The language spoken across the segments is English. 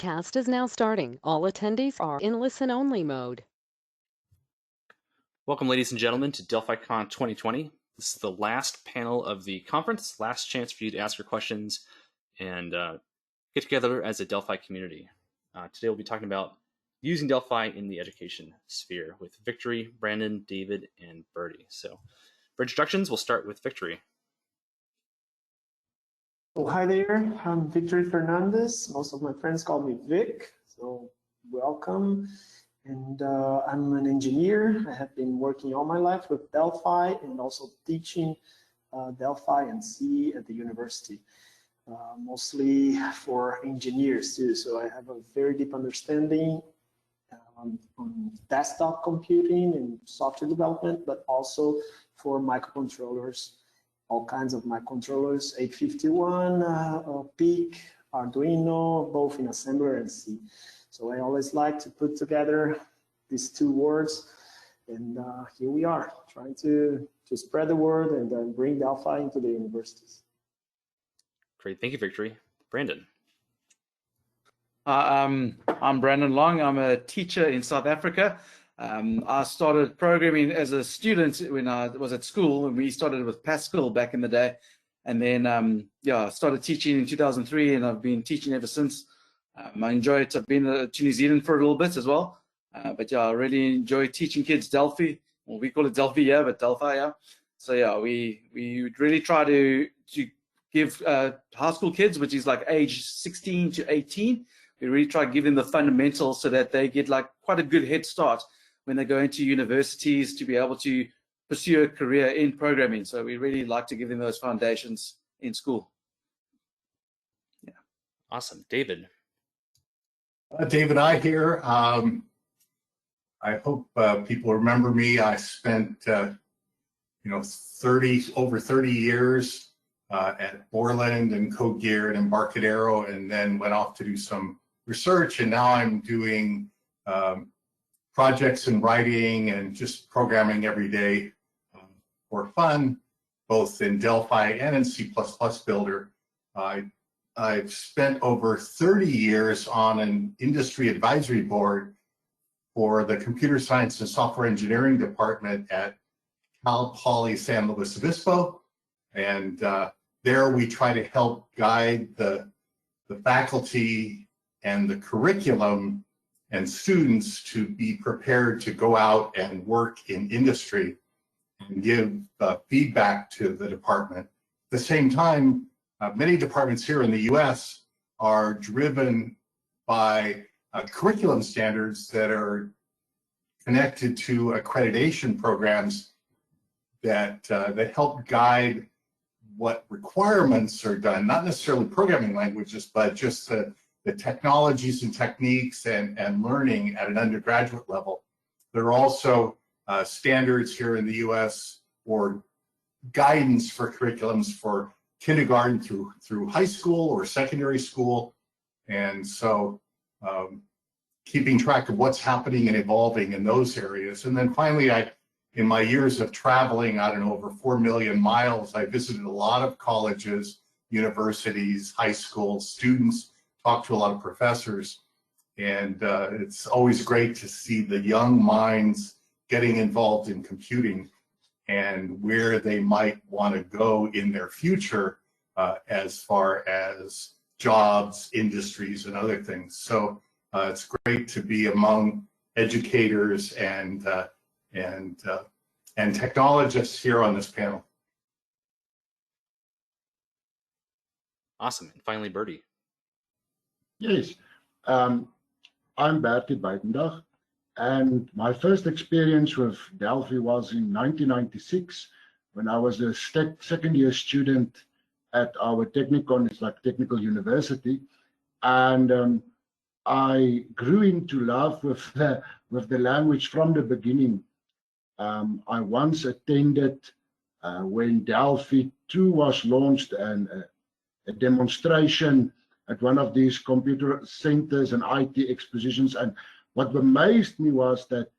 Cast is now starting. All attendees are in listen-only mode. Welcome, ladies and gentlemen, to DelphiCon 2020. This is the last panel of the conference, last chance for you to ask your questions and get together as a Delphi community. Today we'll be talking about using Delphi in the education sphere with Victory, Brandon, David, and Bertie. So for introductions, we'll start with Victory. Well, hi there, I'm Victory Fernandez. Most of my friends call me Vic, so welcome. And I'm an engineer. I have been working all my life with Delphi and also teaching Delphi and C at the university, mostly for engineers too. So I have a very deep understanding on desktop computing and software development, but also for microcontrollers. All kinds of microcontrollers, 851, PIC, Arduino, both in assembler and C. So I always like to put together these two words, and here we are, trying to spread the word and bring Delphi into the universities. Great, thank you, Victory. Brandon. I'm Brandon Long. I'm a teacher in South Africa. I started programming as a student when I was at school, and we started with Pascal back in the day. And then, I started teaching in 2003, and I've been teaching ever since. I enjoy it. I've been to New Zealand for a little bit as well. But I really enjoy teaching kids Delphi. Well, we call it Delphi, but Delphi, So we really try to give high school kids, which is like age 16 to 18, we really try to give them the fundamentals so that they get like quite a good head start when they go into universities to be able to pursue a career in programming. So we really like to give them those foundations in school. Yeah. Awesome. David. David I here. I hope people remember me. I spent over 30 years at Borland and Codegear and Embarcadero, and then went off to do some research, and now I'm doing projects and writing and just programming every day for fun, both in Delphi and in C++ Builder. I've spent over 30 years on an industry advisory board for the Computer Science and Software Engineering Department at Cal Poly San Luis Obispo. And there we try to help guide the faculty and the curriculum and students to be prepared to go out and work in industry and give feedback to the department. At the same time, many departments here in the US are driven by curriculum standards that are connected to accreditation programs that help guide what requirements are done, not necessarily programming languages, but just the technologies and techniques and learning at an undergraduate level. There are also standards here in the US or guidance for curriculums for kindergarten through high school or secondary school. And so keeping track of what's happening and evolving in those areas. And then finally, in my years of traveling, I don't know, over 4 million miles, I visited a lot of colleges, universities, high schools, students, talked to a lot of professors, and it's always great to see the young minds getting involved in computing and where they might want to go in their future as far as jobs, industries, and other things. So it's great to be among educators and technologists here on this panel. Awesome. And finally, Bertie. Yes, I'm Bertie Buitendag, and my first experience with Delphi was in 1996 when I was a second year student at our Technikon, it's like technical university, and I grew into love with the language from the beginning. I once attended when Delphi 2 was launched and a demonstration at one of these computer centers and IT expositions. And what amazed me was that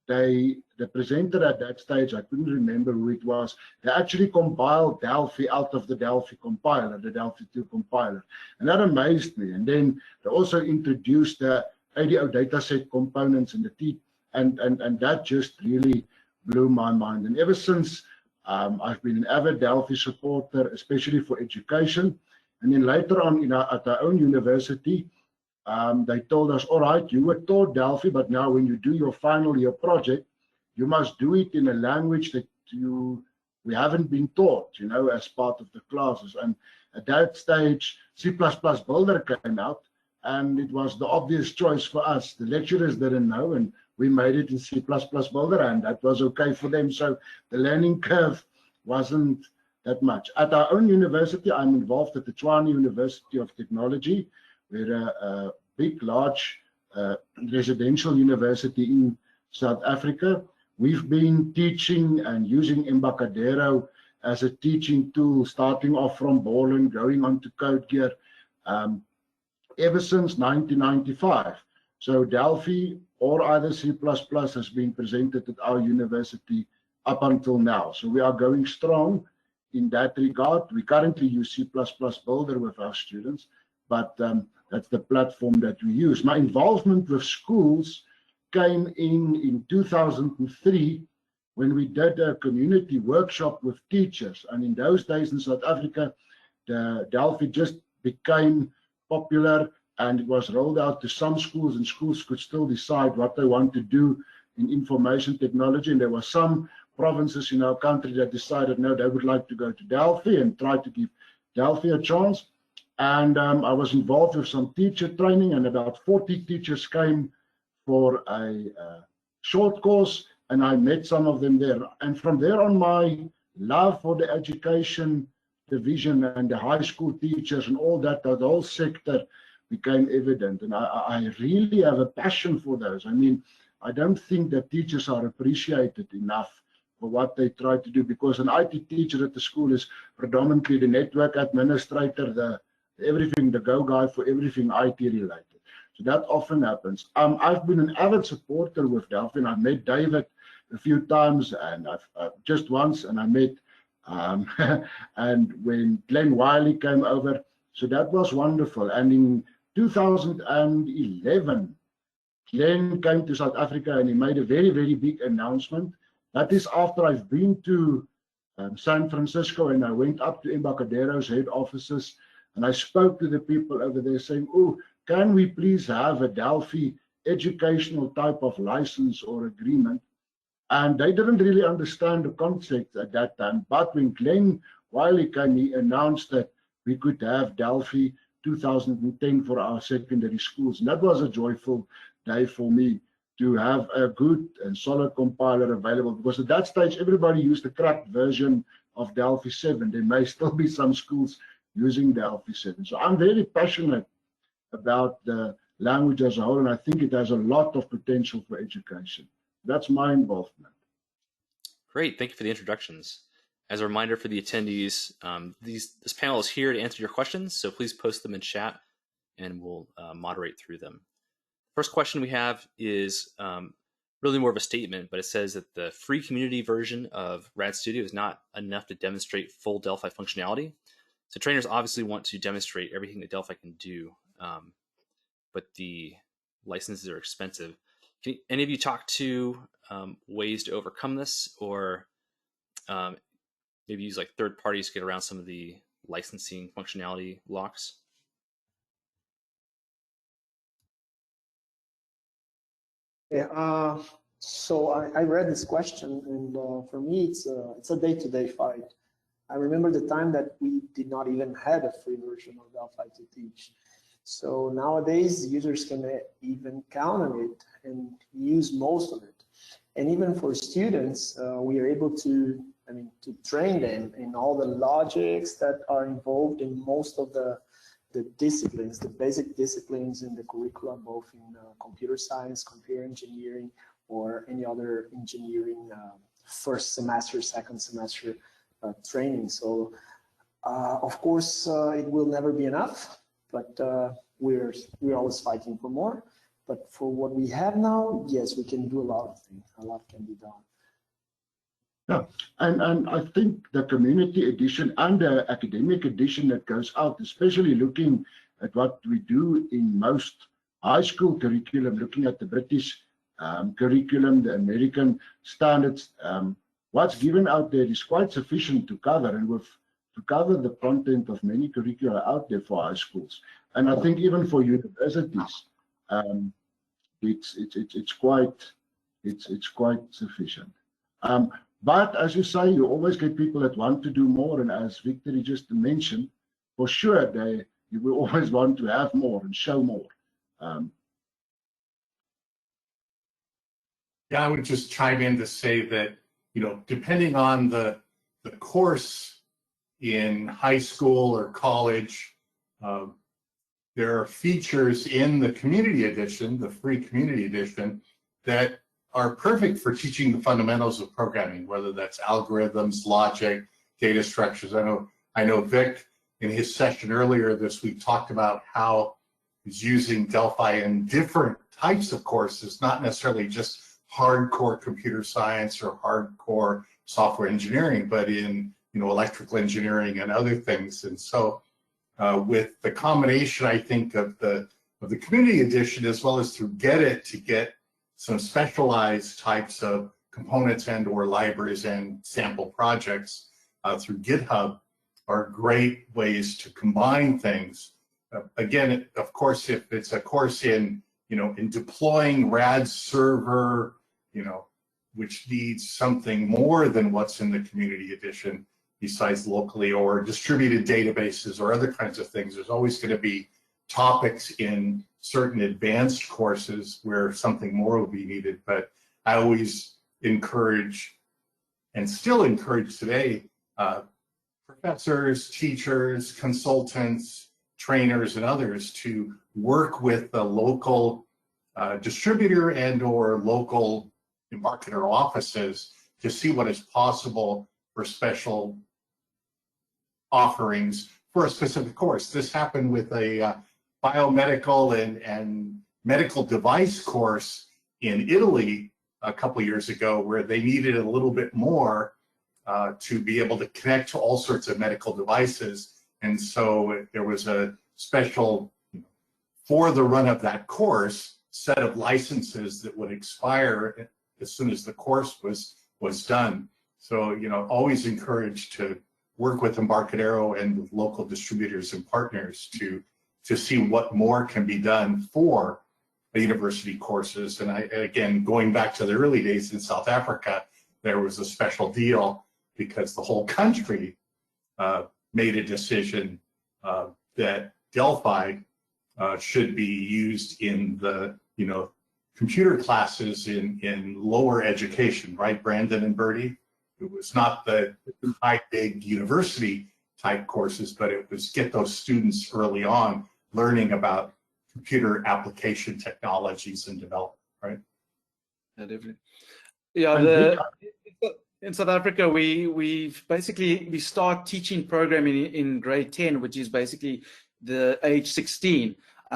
the presenter at that stage, I couldn't remember who it was, they actually compiled Delphi out of the Delphi compiler, the Delphi 2 compiler. And that amazed me. And then they also introduced the ADO dataset components and the T, and that just really blew my mind. And ever since, I've been an avid Delphi supporter, especially for education. And then later on, at our own university, they told us, all right, you were taught Delphi, but now when you do your final year project, you must do it in a language that we haven't been taught, as part of the classes. And at that stage, C++ Builder came out, and it was the obvious choice for us. The lecturers didn't know, and we made it in C++ Builder, and that was okay for them. So the learning curve wasn't that much. At our own university, I'm involved at the Tshwane University of Technology. We're a big, large residential university in South Africa. We've been teaching and using Embarcadero as a teaching tool, starting off from Borland, going on to CodeGear, ever since 1995. So Delphi or either C++ has been presented at our university up until now. So we are going strong in that regard. We currently use C++ Builder with our students, but that's the platform that we use. My involvement with schools came in 2003 when we did a community workshop with teachers. And in those days in South Africa, the Delphi just became popular, and it was rolled out to some schools, and schools could still decide what they want to do in information technology. And there were some provinces in our country that decided, no, they would like to go to Delphi and try to give Delphi a chance. And I was involved with some teacher training, and about 40 teachers came for a short course, and I met some of them there. And from there on, my love for the education division and the high school teachers and all that, the whole sector became evident. And I really have a passion for those. I mean, I don't think that teachers are appreciated enough for what they try to do, because an IT teacher at the school is predominantly the network administrator, the go guy for everything IT related. So that often happens. I've been an avid supporter with Delphi, and I've met David a few times, and I've just once, and I met and when Glenn Wiley came over, so that was wonderful. And in 2011, Glenn came to South Africa, and he made a very, very big announcement. That is after I've been to San Francisco, and I went up to Embarcadero's head offices, and I spoke to the people over there saying, oh, can we please have a Delphi educational type of license or agreement? And they didn't really understand the concept at that time. But when Glenn Wiley came, he announced that we could have Delphi 2010 for our secondary schools. And that was a joyful day for me to have a good and solid compiler available, because at that stage, everybody used the cracked version of Delphi 7. There may still be some schools using Delphi 7. So I'm very passionate about the language as a whole, and I think it has a lot of potential for education. That's my involvement. Great, thank you for the introductions. As a reminder for the attendees, this panel is here to answer your questions, so please post them in chat and we'll moderate through them. First question we have is really more of a statement, but it says that the free community version of RAD Studio is not enough to demonstrate full Delphi functionality. So trainers obviously want to demonstrate everything that Delphi can do, but the licenses are expensive. Can any of you talk to ways to overcome this, or maybe use like third parties to get around some of the licensing functionality locks? Yeah, so I read this question, and for me, it's a day-to-day fight. I remember the time that we did not even have a free version of Delphi to teach. So nowadays, users can even count on it and use most of it. And even for students, we are able to, to train them in all the logics that are involved in most of the disciplines, the basic disciplines in the curriculum, both in computer science, computer engineering, or any other engineering first semester, second semester training. So, of course, it will never be enough, but we're always fighting for more. But for what we have now, yes, we can do a lot of things. A lot can be done. Yeah, and I think the community edition and the academic edition that goes out, especially looking at what we do in most high school curriculum, looking at the British curriculum, the American standards, what's given out there is quite sufficient to cover, and to cover the content of many curricula out there for high schools. And I think even for universities, it's quite sufficient. But as you say, you always get people that want to do more, and as Victor just mentioned, for sure you will always want to have more and show more. Yeah, I would just chime in to say that, depending on the course in high school or college, there are features in the community edition, the free community edition, that are perfect for teaching the fundamentals of programming, whether that's algorithms, logic, data structures. I know Vic, in his session earlier this week, talked about how he's using Delphi in different types of courses, not necessarily just hardcore computer science or hardcore software engineering, but in electrical engineering and other things. And so with the combination, I think, of the community edition as well as through Get to get some specialized types of components and or libraries and sample projects through GitHub are great ways to combine things. Again, of course, if it's a course in deploying RAD server, which needs something more than what's in the community edition, besides locally or distributed databases or other kinds of things, there's always going to be topics in certain advanced courses where something more will be needed. But I always encourage, and still encourage today, professors, teachers, consultants, trainers, and others to work with the local distributor and or local marketer offices to see what is possible for special offerings for a specific course. This happened with a biomedical and medical device course in Italy a couple of years ago, where they needed a little bit more to be able to connect to all sorts of medical devices. And so there was a special, for the run of that course, set of licenses that would expire as soon as the course was done. So, always encouraged to work with Embarcadero and with local distributors and partners to see what more can be done for the university courses. And again, going back to the early days in South Africa, there was a special deal because the whole country made a decision that Delphi should be used in the, computer classes in lower education, right, Brandon and Bertie? It was not the high big university type courses, but it was get those students early on learning about computer application technologies and development, right? Yeah, definitely. Yeah, in South Africa, we start teaching programming in grade 10, which is basically the age 16.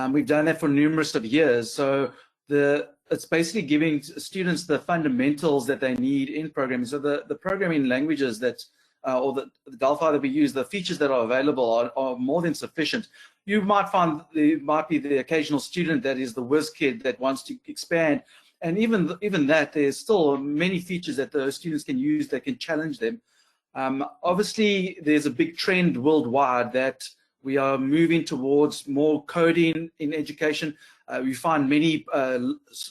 We've done that for numerous of years. So it's basically giving students the fundamentals that they need in programming. So the programming languages that, or the Delphi that we use, the features that are available are more than sufficient. You might find there might be the occasional student that is the whiz kid that wants to expand. And even that, there's still many features that those students can use that can challenge them. Obviously, there's a big trend worldwide that we are moving towards more coding in education. We find many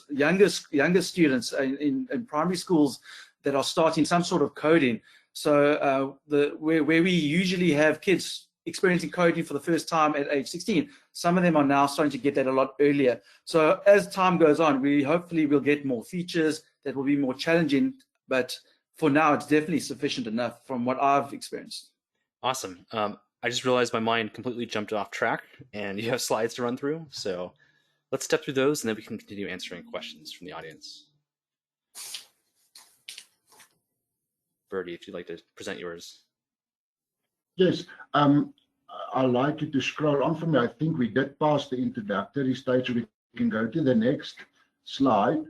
younger students in primary schools that are starting some sort of coding. So where we usually have kids experiencing coding for the first time at age 16, some of them are now starting to get that a lot earlier. So as time goes on, we hopefully will get more features that will be more challenging, but for now it's definitely sufficient enough from what I've experienced. Awesome. I just realized my mind completely jumped off track and you have slides to run through. So let's step through those and then we can continue answering questions from the audience. Bertie, if you'd like to present yours. Yes, I'd like you to scroll on for me. I think we did pass the introductory stage. We We can go to the next slide.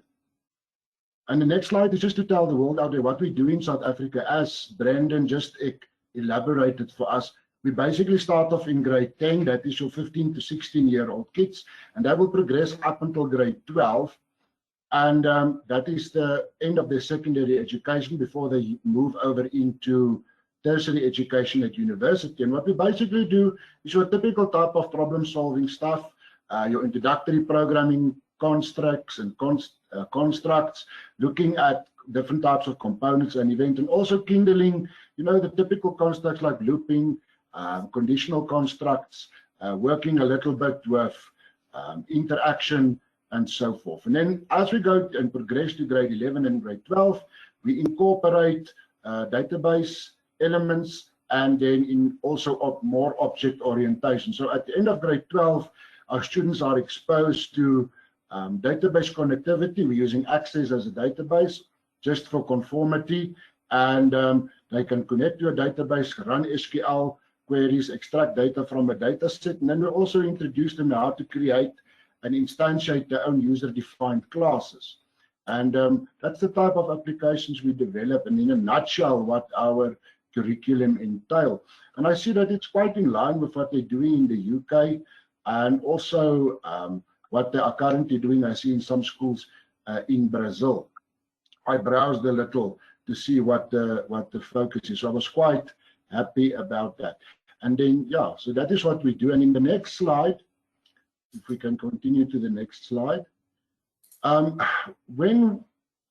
And the next slide is just to tell the world out there what we do in South Africa. As Brandon just elaborated for us, we basically start off in grade 10, that is your 15 to 16-year-old kids, and that will progress up until grade 12. And that is the end of their secondary education before they move over into tertiary education at university. And what we basically do is your typical type of problem-solving stuff, your introductory programming constructs and constructs, looking at different types of components and events, and also kindling, the typical constructs like looping, conditional constructs, working a little bit with interaction, and so forth. And then as we go and progress to grade 11 and grade 12, we incorporate database elements, and then in also more object orientation. So at the end of grade 12, our students are exposed to database connectivity. We're using Access as a database just for conformity, and they can connect to a database, run SQL queries, extract data from a data set, and then we also introduce them how to create and instantiate their own user-defined classes. And that's the type of applications we develop, and in a nutshell, what our curriculum entail. And I see that it's quite in line with what they're doing in the UK, and also what they are currently doing, I see in some schools in Brazil. I browsed a little to see what the focus is. So I was quite happy about that. And then, yeah, so that is what we do. And in the next slide, if we can continue to the next slide. When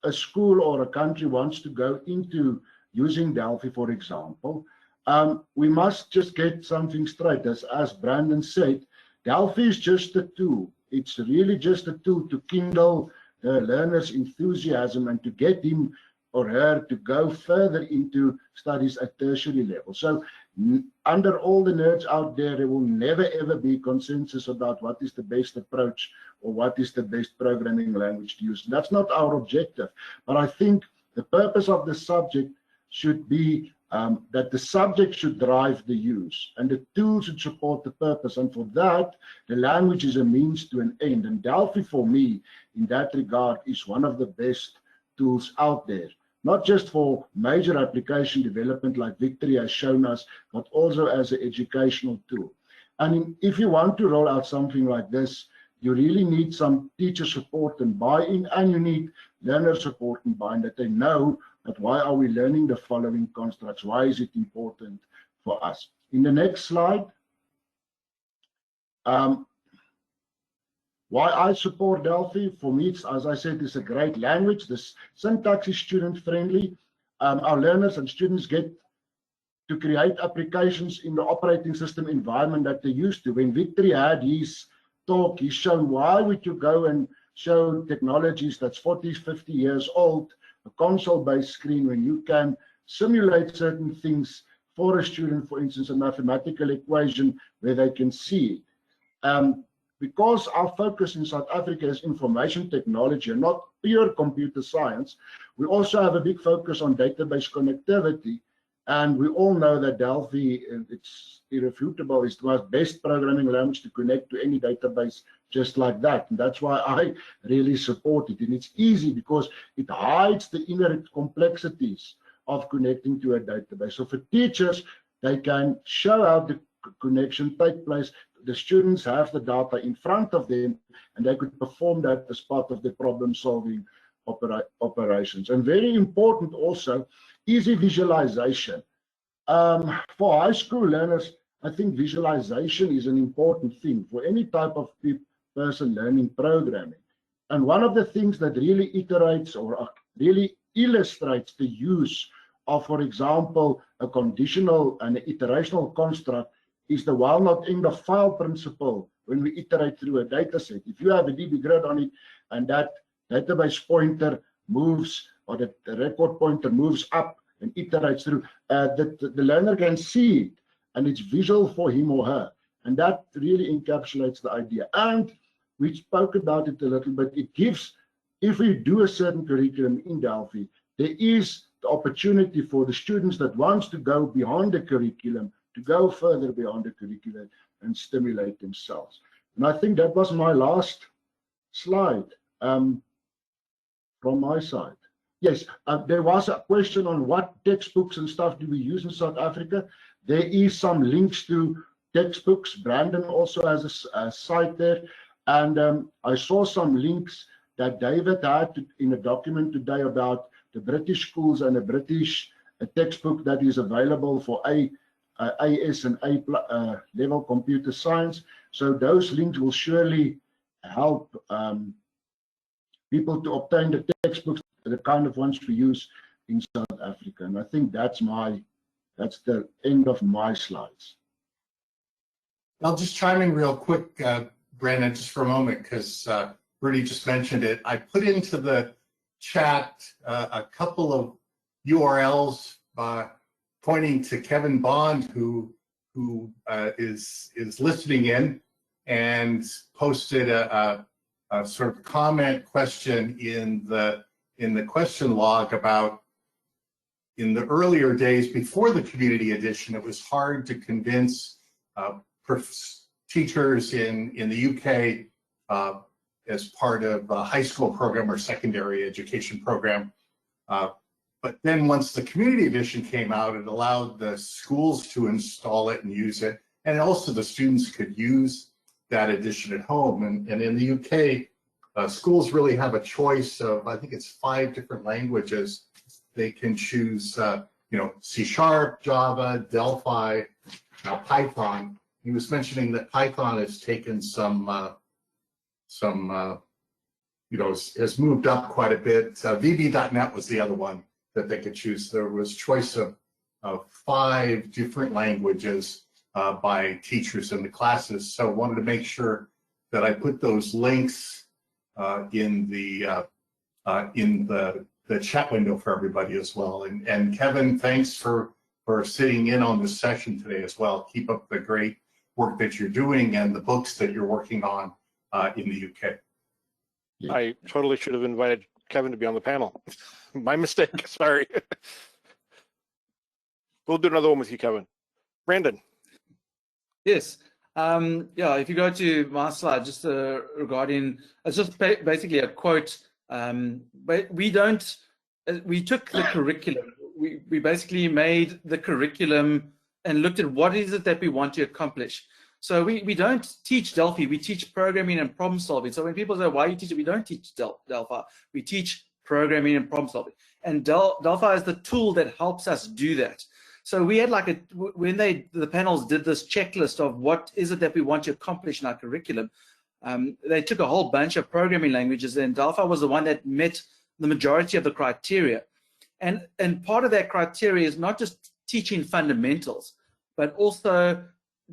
a school or a country wants to go into using Delphi, for example, we must just get something straight. As Brandon said, Delphi is just a tool. It's really just a tool to kindle the learner's enthusiasm and to get him or her to go further into studies at tertiary level. So under all the nerds out there will never ever be consensus about what is the best approach or what is the best programming language to use. That's not our objective. But I think the purpose of the subject should be that the subject should drive the use and the tool should support the purpose. And for that, the language is a means to an end. And Delphi, for me, in that regard, is one of the best tools out there. Not just for major application development like Victory has shown us, but also as an educational tool. And if you want to roll out something like this, you really need some teacher support and buy-in, and you need learner support and buy-in, that they know that why are we learning the following constructs, why is it important for us. In the next slide, why I support Delphi, for me, it's, as I said, it's a great language. The syntax is student-friendly. Our learners and students get to create applications in the operating system environment that they're used to. When Victory had his talk, he showed why would you go and show technologies that's 40, 50 years old, a console-based screen, when you can simulate certain things for a student, for instance, a mathematical equation where they can see it. Because our focus in South Africa is information technology and not pure computer science, we also have a big focus on database connectivity. And we all know that Delphi, it's irrefutable, is the best programming language to connect to any database just like that. And that's why I really support it. And it's easy because it hides the inner complexities of connecting to a database. So for teachers, they can show how the connection take place. The students have the data in front of them, and they could perform that as part of the problem-solving operations. And very important also, easy visualization. For high school learners, I think visualization is an important thing for any type of person learning programming. And one of the things that really iterates or really illustrates the use of, for example, a conditional and an iterational construct is the while not end of file principle when we iterate through a data set. If you have a DB grid on it and that database pointer moves, or the record pointer moves up and iterates through, the learner can see it and it's visual for him or her. And that really encapsulates the idea. And we spoke about it a little bit. It gives, if we do a certain curriculum in Delphi, there is the opportunity for the students that wants to go beyond the curriculum to go further beyond the curriculum and stimulate themselves. And I think that was my last slide from my side. Yes, there was a question on what textbooks and stuff do we use in South Africa. There is some links to textbooks. Brandon also has a site there. And I saw some links that David had in a document today about the British schools and a British textbook that is available for AS and A level computer science. So those links will surely help people to obtain the textbooks, the kind of ones we use in South Africa. And I think that's the end of my slides. I'll just chime in real quick, Brandon, just for a moment, because Rudy just mentioned it. I put into the chat a couple of URLs pointing to Kevin Bond, who is listening in, and posted a sort of comment question in the question log about, in the earlier days before the community edition, it was hard to convince teachers in the UK as part of a high school program or secondary education program. But then once the community edition came out, it allowed the schools to install it and use it. And also the students could use that edition at home. And in the UK, schools really have a choice of, I think it's 5 different languages. They can choose, C#, Java, Delphi, Python. He was mentioning that Python has taken has moved up quite a bit. VB.net was the other one that they could choose. There was choice of 5 different languages by teachers in the classes. So I wanted to make sure that I put those links in the chat window for everybody as well. And Kevin, thanks for sitting in on this session today as well. Keep up the great work that you're doing and the books that you're working on in the UK. Yeah. I totally should have invited Kevin to be on the panel. My mistake, sorry. We'll do another one with you, Kevin. Brandon. Yes. Yeah, if you go to my slide, just regarding, it's just basically a quote. But we took the curriculum. We basically made the curriculum and looked at what is it that we want to accomplish. So we don't teach Delphi, we teach programming and problem solving. So when people say, why you teach it? We don't teach Delphi, we teach programming and problem solving. And Delphi is the tool that helps us do that. So we had like when the panels did this checklist of what is it that we want to accomplish in our curriculum, they took a whole bunch of programming languages, and Delphi was the one that met the majority of the criteria. And part of that criteria is not just teaching fundamentals, but also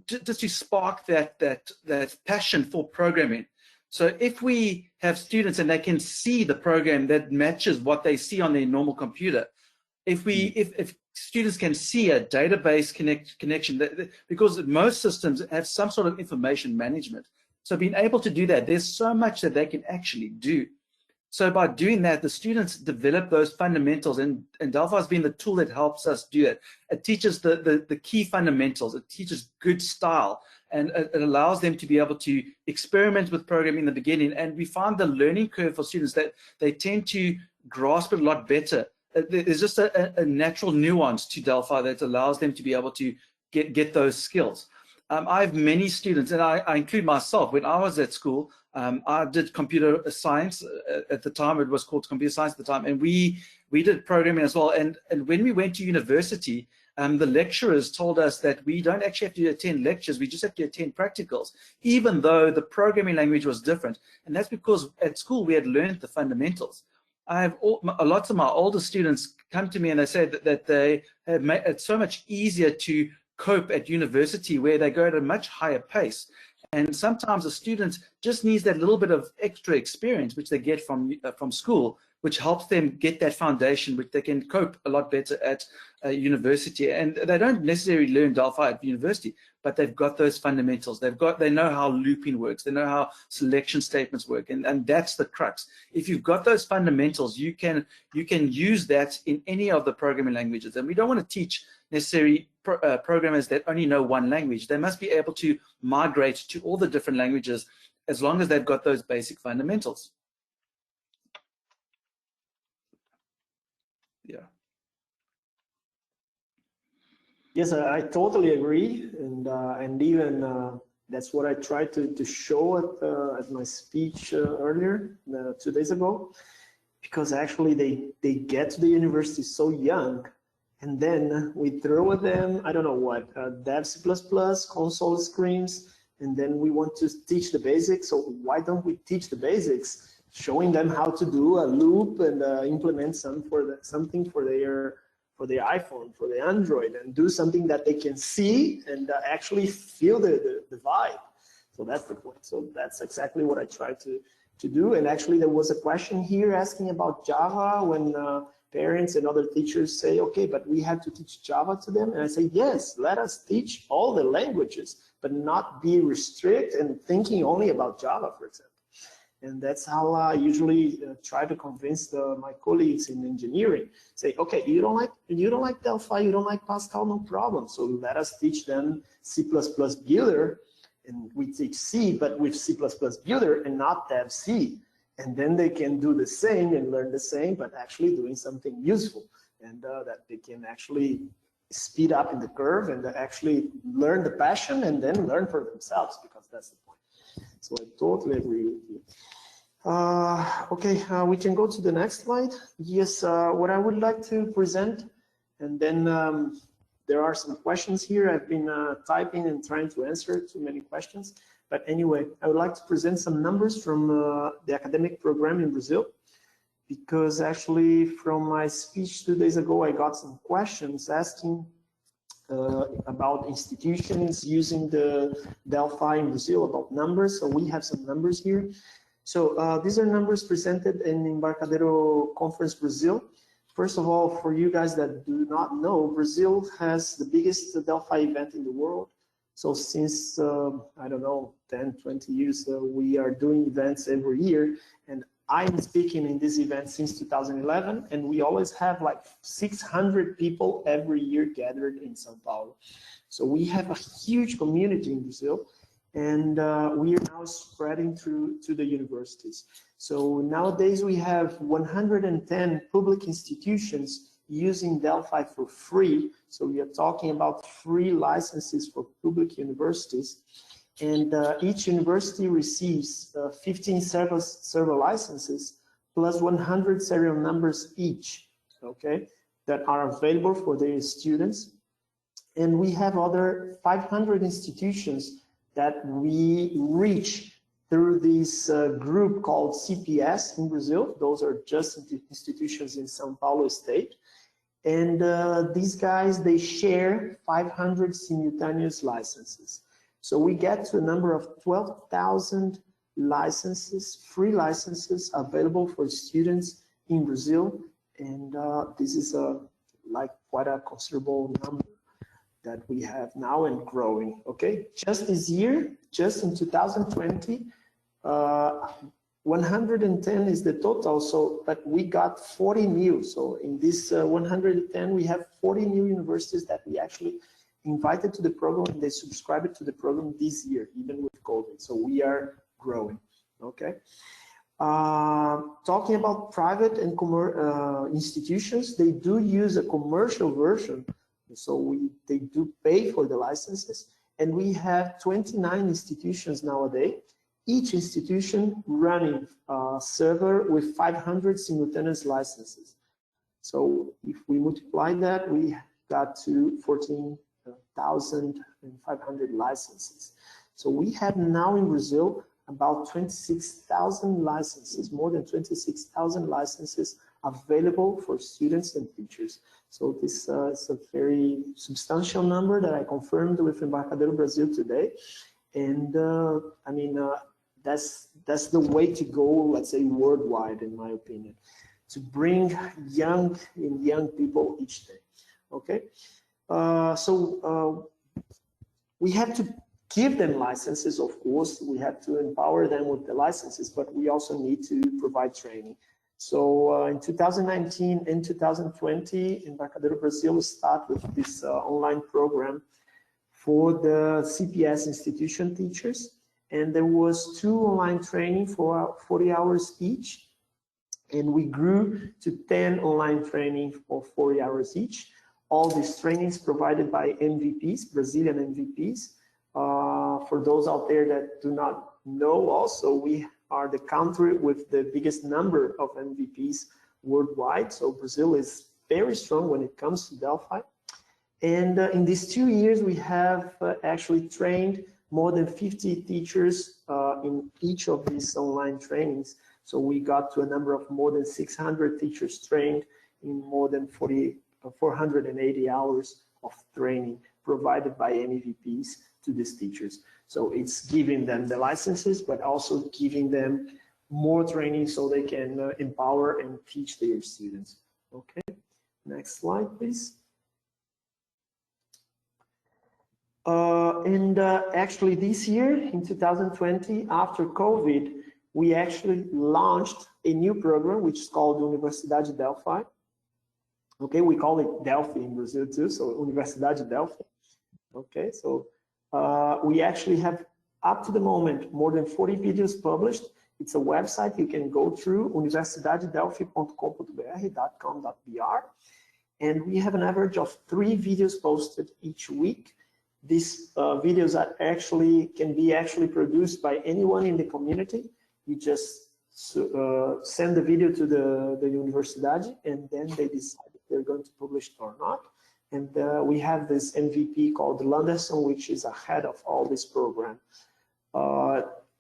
just to spark that passion for programming. So if we have students and they can see the program that matches what they see on their normal computer, if students can see a database connection, because most systems have some sort of information management. So being able to do that, there's so much that they can actually do. So by doing that, the students develop those fundamentals, and Delphi has been the tool that helps us do it. It teaches the key fundamentals. It teaches good style, and it allows them to be able to experiment with programming in the beginning. And we find the learning curve for students that they tend to grasp it a lot better. There's just a natural nuance to Delphi that allows them to be able to get those skills. I have many students, and I include myself. When I was at school, I did computer science at the time. It was called computer science at the time, and we did programming as well. And when we went to university, the lecturers told us that we don't actually have to attend lectures, we just have to attend practicals, even though the programming language was different. And that's because at school we had learned the fundamentals. I have lots of my older students come to me and they say that they have made it so much easier to cope at university, where they go at a much higher pace. And sometimes a student just needs that little bit of extra experience, which they get from school, which helps them get that foundation, which they can cope a lot better at university. And they don't necessarily learn Delphi at university, but they've got those fundamentals. They know how looping works. They know how selection statements work, and that's the crux. If you've got those fundamentals, you can use that in any of the programming languages. And we don't want to teach necessarily programmers that only know one language. They must be able to migrate to all the different languages as long as they've got those basic fundamentals. Yeah. Yes, I totally agree, and even that's what I tried to show at my speech earlier 2 days ago, because actually they get to the university so young, and then we throw at them, I don't know what, Dev C++, console screens, and then we want to teach the basics. So why don't we teach the basics, showing them how to do a loop and implement something for their iPhone, for the Android, and do something that they can see and actually feel the vibe. So that's the point. So that's exactly what I tried to do. And actually there was a question here asking about Java when parents and other teachers say, okay, but we have to teach Java to them. And I say, yes, let us teach all the languages, but not be restrict and thinking only about Java, for example. And that's how I usually try to convince my colleagues in engineering. Say, okay, you don't like Delphi, you don't like Pascal, no problem. So let us teach them C++ Builder, and we teach C, but with C++ Builder and not Dev C. And then they can do the same and learn the same, but actually doing something useful, and that they can actually speed up in the curve and actually learn the passion and then learn for themselves, because that's the point. So I totally agree with you. Okay, we can go to the next slide. Yes, what I would like to present, and then there are some questions here. I've been typing and trying to answer too many questions. But anyway, I would like to present some numbers from the academic program in Brazil, because actually from my speech 2 days ago, I got some questions asking about institutions using the Delphi in Brazil, about numbers. So we have some numbers here. So these are numbers presented in Embarcadero Conference Brazil. First of all, for you guys that do not know, Brazil has the biggest Delphi event in the world. So since, I don't know, 10, 20 years, we are doing events every year. And I'm speaking in this event since 2011, and we always have like 600 people every year gathered in São Paulo. So we have a huge community in Brazil, and we are now spreading through to the universities. So nowadays we have 110 public institutions using Delphi for free. So we are talking about free licenses for public universities. And each university receives 15 server licenses plus 100 serial numbers each, okay, that are available for their students. And we have other 500 institutions that we reach through this group called CPS in Brazil. Those are just institutions in São Paulo state. And these guys, they share 500 simultaneous licenses. So we get to a number of 12,000 licenses, free licenses available for students in Brazil. And this is like quite a considerable number that we have now and growing, okay? Just this year, just in 2020, 110 is the total, so, but we got 40 new. So in this 110, we have 40 new universities that we actually invited to the program, and they subscribed to the program this year, even with COVID. So we are growing, okay? Talking about private and institutions, they do use a commercial version. So they do pay for the licenses, and we have 29 institutions nowadays, each institution running a server with 500 simultaneous licenses. So if we multiply that, we got to 14,500 licenses. So we have now in Brazil about 26,000 licenses, more than 26,000 licenses available for students and teachers. So this is a very substantial number that I confirmed with Embarcadero Brazil today. And I mean, that's the way to go, let's say, worldwide, in my opinion, to bring young people each day, okay? We have to give them licenses, of course. We have to empower them with the licenses, but we also need to provide training. So in 2019 and 2020, Embarcadero Brazil will start with this online program for the CPS institution teachers. and there was 2 online training for 40 hours each, and we grew to 10 online training for 40 hours each. All these trainings provided by MVPs, Brazilian MVPs. For those out there that do not know, also we are the country with the biggest number of MVPs worldwide. So Brazil is very strong when it comes to Delphi. And in these 2 years, we have actually trained more than 50 teachers in each of these online trainings. So we got to a number of more than 600 teachers trained in more than 480 hours of training provided by MEVPs to these teachers. So it's giving them the licenses, but also giving them more training so they can empower and teach their students. Okay, next slide, please. Actually this year, in 2020, after COVID, we actually launched a new program which is called Universidade Delphi. Okay, we call it Delphi in Brazil too, so Universidade Delphi. Okay, so we actually have, up to the moment, more than 40 videos published. It's a website you can go through, universidadedelphi.com.br, and we have an average of 3 videos posted each week. These videos are can be produced by anyone in the community. You just send the video to the Universidade, and then they decide if they're going to publish it or not. And we have this MVP called Landerson, which is ahead of all this program.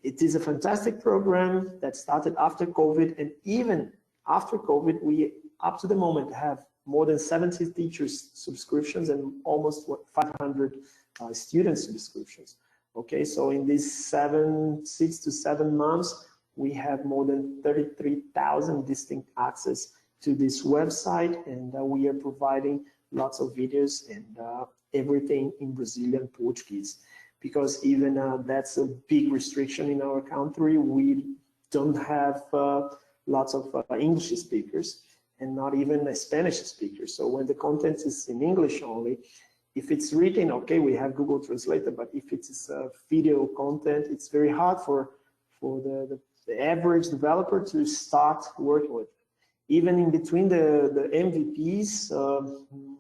It is a fantastic program that started after COVID, and even after COVID, we, up to the moment, have more than 70 teachers subscriptions and almost 500 student subscriptions. Okay, so in these 6 to 7 months, we have more than 33,000 distinct access to this website, and we are providing lots of videos and everything in Brazilian Portuguese, because even that's a big restriction in our country. We don't have lots of English speakers and not even Spanish speakers. So when the content is in English only, if it's written, okay, we have Google Translator, but if it's video content, it's very hard for the average developer to start working with. Even in between the MVPs,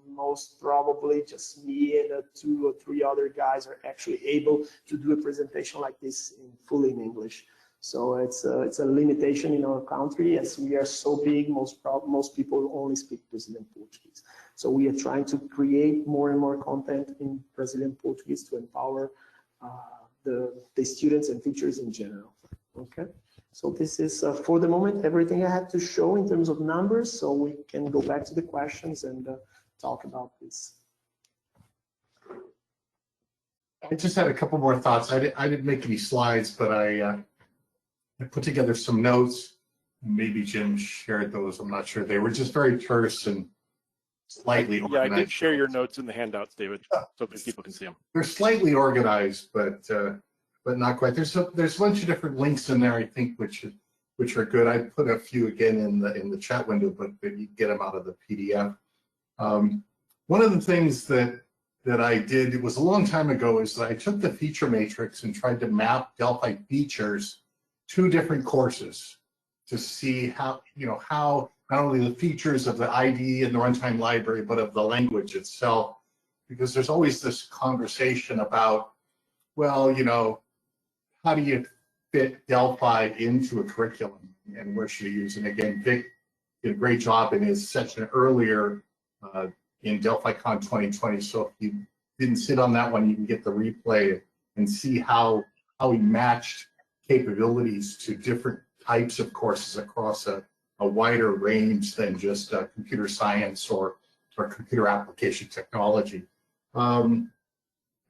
most probably just me and 2 or 3 other guys are actually able to do a presentation like this fully in English. So it's a limitation in our country, as we are so big. Most people only speak Brazilian Portuguese. So we are trying to create more and more content in Brazilian Portuguese to empower the students and teachers in general. Okay. So this is, for the moment, everything I had to show in terms of numbers, so we can go back to the questions and talk about this. I just had a couple more thoughts. I didn't make any slides, but I put together some notes. Maybe Jim shared those. I'm not sure. They were just very terse and slightly organized. Yeah, I did share your notes in the handouts, David, so that people can see them. They're slightly organized, but not quite. There's a bunch of different links in there, I think, which are good. I put a few again in the chat window, but you get them out of the PDF. One of the things that I did, it was a long time ago, is that I took the feature matrix and tried to map Delphi features to different courses to see how not only the features of the IDE and the runtime library, but of the language itself, because there's always this conversation about, well, how do you fit Delphi into a curriculum, and where should you use? And again, Vic did a great job in his session earlier in DelphiCon 2020. So if you didn't sit on that one, you can get the replay and see how he matched capabilities to different types of courses across a wider range than just computer science or computer application technology. And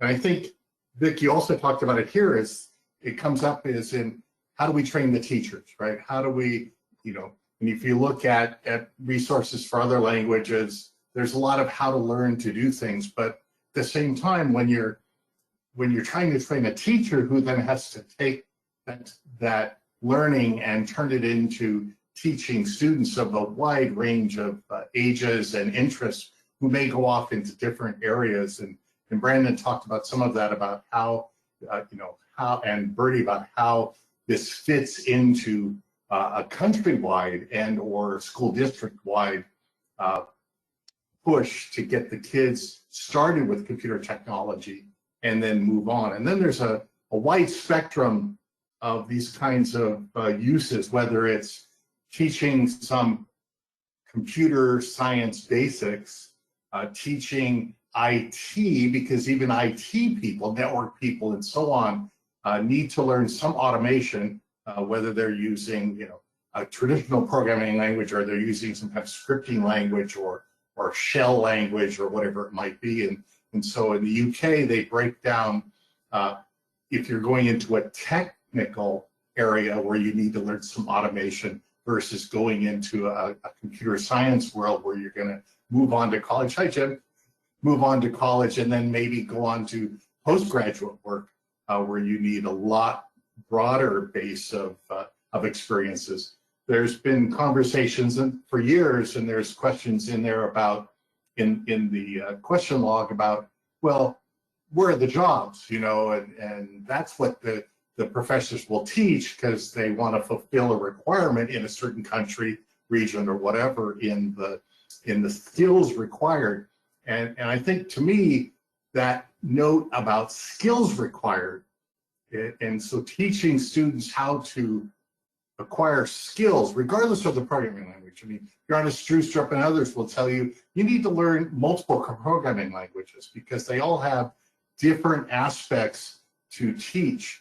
I think, Vic, you also talked about it here, is it comes up is in how do we train the teachers, right? How do we, and if you look at resources for other languages, there's a lot of how to learn to do things, but at the same time, when you're trying to train a teacher who then has to take that learning and turn it into teaching students of a wide range of ages and interests who may go off into different areas, and Brandon talked about some of that, about how how, and Bertie, about how this fits into a countrywide and or school district-wide push to get the kids started with computer technology and then move on. And then there's a wide spectrum of these kinds of uses, whether it's teaching some computer science basics, teaching IT, because even IT people, network people, and so on, need to learn some automation, whether they're using, a traditional programming language or they're using some kind of scripting language or shell language or whatever it might be. And so in the UK, they break down if you're going into a technical area where you need to learn some automation versus going into a computer science world where you're going to move on to college. Hi, Jim. Move on to college and then maybe go on to postgraduate work where you need a lot broader base of experiences. There's been conversations for years, and there's questions in there about, in the question log about, well, where are the jobs, and that's what the professors will teach because they want to fulfill a requirement in a certain country, region, or whatever in the skills required. And I think, to me, that note about skills required, and so teaching students how to acquire skills, regardless of the programming language. I mean, Johannes Strustrup and others will tell you, you need to learn multiple programming languages because they all have different aspects to teach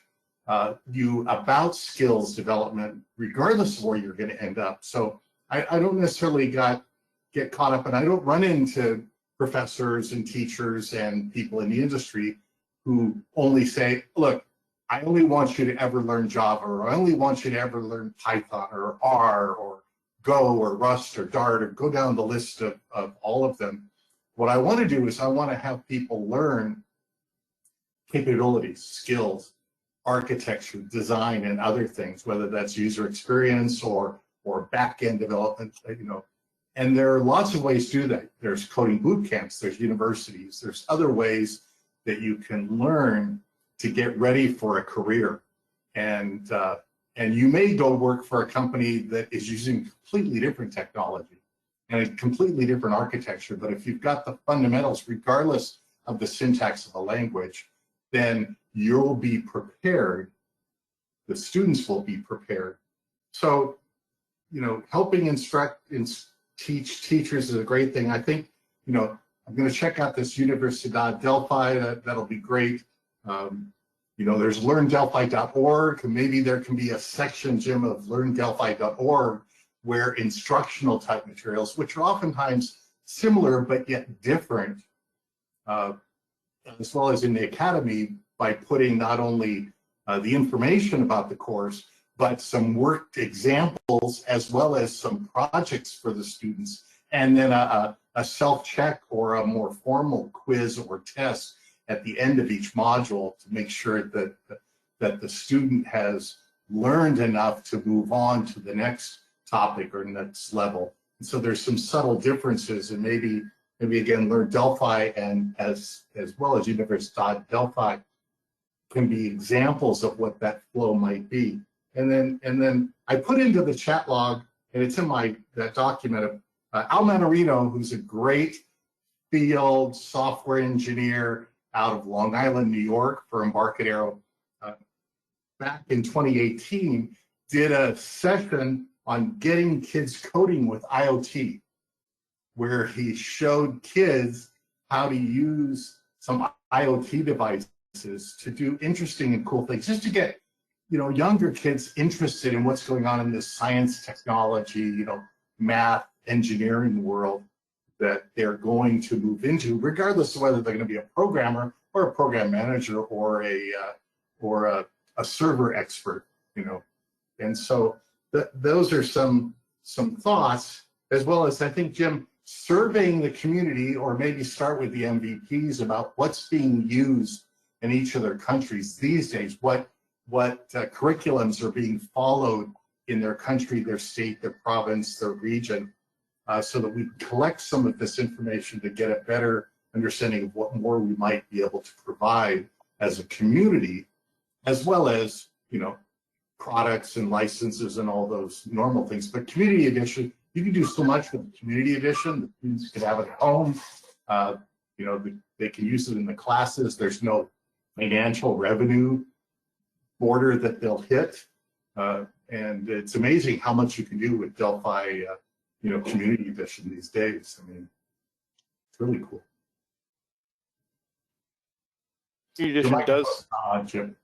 you about skills development, regardless of where you're going to end up. So I don't necessarily get caught up, and I don't run into professors and teachers and people in the industry who only say, look, I only want you to ever learn Java, or I only want you to ever learn Python or R or Go or Rust or Dart, or go down the list of all of them. What I want to do is I want to have people learn capabilities, skills, architecture, design, and other things, whether that's user experience or back-end development, And there are lots of ways to do that. There's coding boot camps, there's universities, there's other ways that you can learn to get ready for a career. And you may go work for a company that is using completely different technology and a completely different architecture. But if you've got the fundamentals, regardless of the syntax of the language, then you'll be prepared. The students will be prepared. So, helping teach teachers is a great thing. I think, I'm going to check out this Universidad Delphi. That'll be great. There's learndelphi.org, and maybe there can be a section, Jim, of learndelphi.org where instructional type materials, which are oftentimes similar but yet different, as well as in the academy, by putting not only the information about the course, but some worked examples as well as some projects for the students, and then a self-check or a more formal quiz or test at the end of each module to make sure that the student has learned enough to move on to the next topic or next level. And so there's some subtle differences, and maybe again, Learn Delphi and as well as Universidad Delphi can be examples of what that flow might be. And then I put into the chat log, and it's in that document, Al Manarino, who's a great field software engineer out of Long Island, New York for Embarcadero, back in 2018, did a session on getting kids coding with IoT, where he showed kids how to use some IoT devices to do interesting and cool things, just to get younger kids interested in what's going on in this science, technology, math, engineering world that they're going to move into, regardless of whether they're going to be a programmer or a program manager or a server expert, And so those are some thoughts, as well as, I think, Jim, surveying the community, or maybe start with the MVPs about what's being used in each of their countries these days, what curriculums are being followed in their country, their state, their province, their region, so that we collect some of this information to get a better understanding of what more we might be able to provide as a community as well as, products and licenses and all those normal things. But Community Edition, you can do so much with the Community Edition. The students can have it at home. They can use it in the classes. There's no financial revenue border that they'll hit. And it's amazing how much you can do with Delphi, Community Edition these days. I mean, it's really cool. Community Edition does. Jim.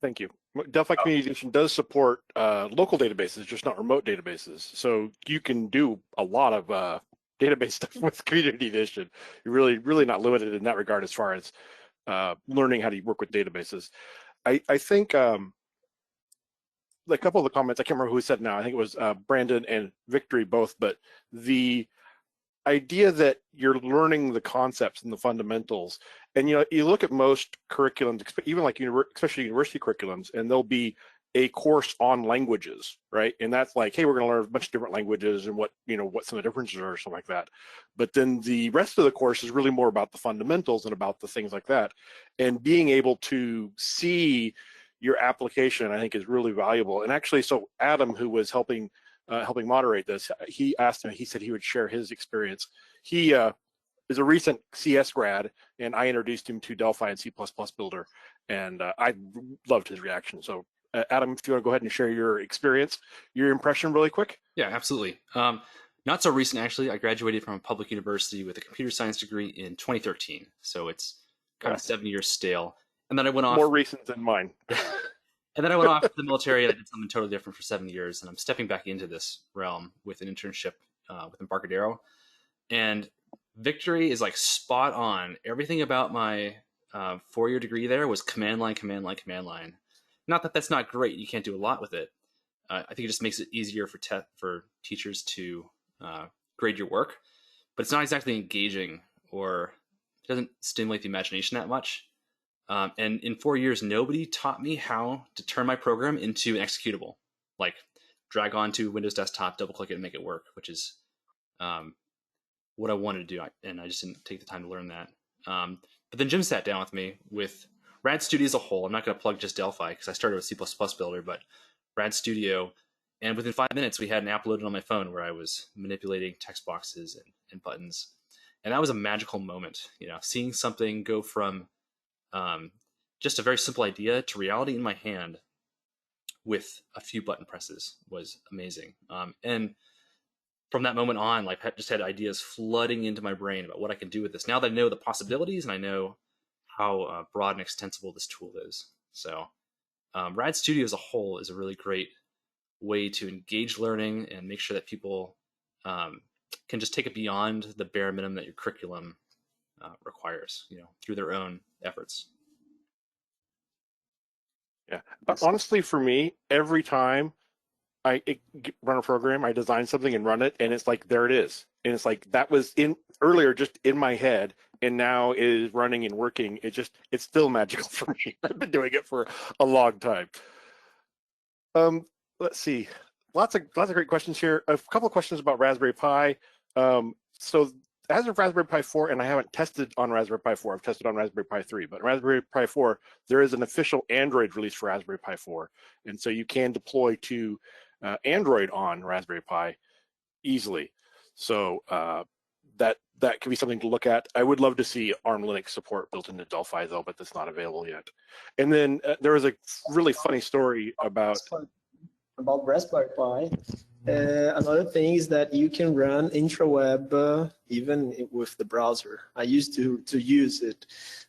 Thank you. Delphi Community Edition does support local databases, just not remote databases. So you can do a lot of database stuff with Community Edition. You're really not limited in that regard as far as learning how to work with databases. I think a couple of the comments, I can't remember who said now, I think it was Brandon and Victory both, but the idea that you're learning the concepts and the fundamentals, and you look at most curriculums, even like especially university curriculums, and there'll be a course on languages, right? And that's like, hey, we're going to learn a bunch of different languages and what some of the differences are or something like that. But then the rest of the course is really more about the fundamentals and about the things like that. And being able to see your application, I think, is really valuable. And actually, so Adam, who was helping moderate this, he said he would share his experience. He is a recent CS grad, and I introduced him to Delphi and C++ Builder, and I loved his reaction. So Adam, if you want to go ahead and share your experience, your impression really quick. Yeah, absolutely. Not so recent, actually. I graduated from a public university with a computer science degree in 2013. So it's kind of 7 years stale. And then I went off. More recent than mine. And then I went off to the military and I did something totally different for 7 years. And I'm stepping back into this realm with an internship with Embarcadero. And Victory is like spot on. Everything about my 4-year degree there was command line, command line, command line. Not that that's not great. You can't do a lot with it. I think it just makes it easier for teachers to grade your work. But it's not exactly engaging, or it doesn't stimulate the imagination that much. And in 4 years, nobody taught me how to turn my program into an executable, like drag onto Windows Desktop, double click it, and make it work, which is what I wanted to do. And I just didn't take the time to learn that. But then Jim sat down with me with Rad Studio as a whole. I'm not going to plug just Delphi because I started with C++ Builder, but Rad Studio. And within 5 minutes, we had an app loaded on my phone where I was manipulating text boxes and buttons. And that was a magical moment, seeing something go from just a very simple idea to reality in my hand with a few button presses was amazing. And from that moment on, like, I just had ideas flooding into my brain about what I can do with this. Now that I know the possibilities and I know how broad and extensible this tool is. So Rad Studio as a whole is a really great way to engage learning and make sure that people can just take it beyond the bare minimum that your curriculum requires, through their own efforts. Yeah, honestly, for me, every time I run a program, I design something and run it, and it's like, there it is. And it's like, that was earlier just in my head, and now it is running and working. It's still magical for me. I've been doing it for a long time. Let's see, lots of great questions here. A couple of questions about Raspberry Pi. So as of Raspberry Pi 4, and I haven't tested on Raspberry Pi 4, I've tested on Raspberry Pi 3, but Raspberry Pi 4, there is an official Android release for Raspberry Pi 4. And so you can deploy to Android on Raspberry Pi easily. So that could be something to look at. I would love to see ARM Linux support built into Delphi though, but that's not available yet. And then there was a really funny story about Raspberry Pi. Another thing is that you can run intraweb even with the browser. I used to use it.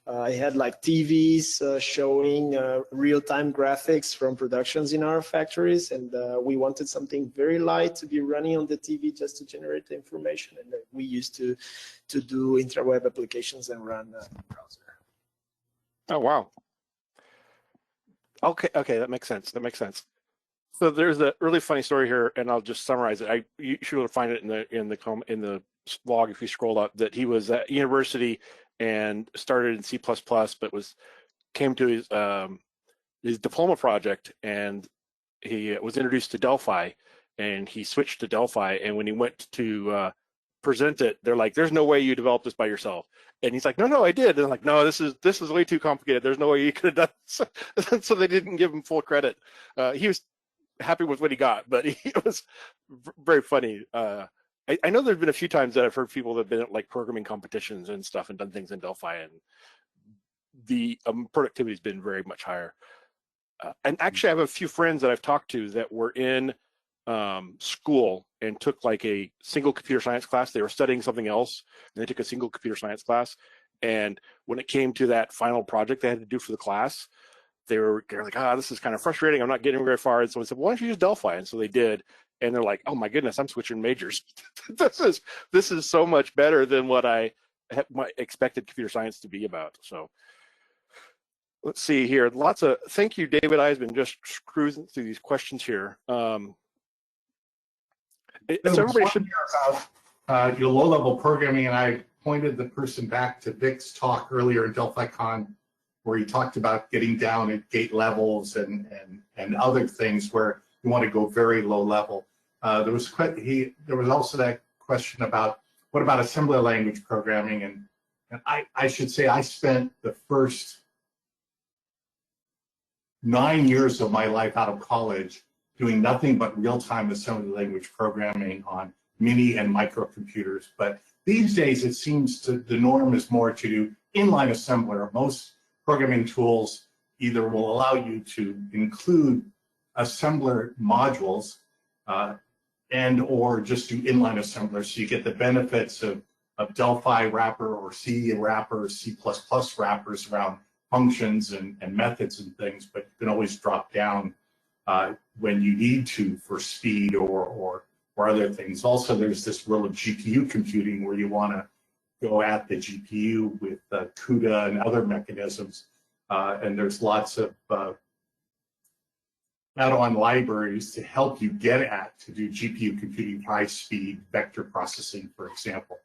I had like TVs showing real-time graphics from productions in our factories, and we wanted something very light to be running on the TV just to generate the information. And we used to do intraweb applications and run the browser. Oh wow. Okay, that makes sense. So there's a really funny story here, and I'll just summarize it. You should be able to find it in the log if you scroll up. That he was at university and started in C++, but came to his diploma project, and he was introduced to Delphi, and he switched to Delphi. And when he went to present it, they're like, "There's no way you developed this by yourself." And he's like, "No, I did." And I'm like, "No, this is way too complicated. There's no way you could have done this." So they didn't give him full credit. He was happy with what he got, but it was very funny. I know there's been a few times that I've heard people that have been at like programming competitions and stuff and done things in Delphi, and the productivity has been very much higher. And actually, I have a few friends that I've talked to that were in school and took like a single computer science class. They were studying something else, and they took a single computer science class. And when it came to that final project they had to do for the class, they were like, this is kind of frustrating. I'm not getting very far. And so I said, well, why don't you use Delphi? And so they did. And they're like, oh my goodness, I'm switching majors. this is so much better than what I expected computer science to be about. So let's see here. Thank you, David. I've been just cruising through these questions here. So everybody should about your low-level programming, and I pointed the person back to Vic's talk earlier in DelphiCon, where he talked about getting down at gate levels and other things where you want to go very low level. There was also that question about what about assembly language programming, and I should say I spent the first 9 years of my life out of college doing nothing but real-time assembly language programming on mini and microcomputers. But these days, it seems the norm is more to do inline assembler. Most programming tools either will allow you to include assembler modules and or just do inline assembler, so you get the benefits of Delphi wrapper or C wrapper or C++ wrappers around functions and methods and things, but you can always drop down when you need to for speed or other things. Also, there's this role of GPU computing where you want to go at the GPU with CUDA and other mechanisms, and there's lots of add-on libraries to help you to do GPU computing, high-speed vector processing, for example.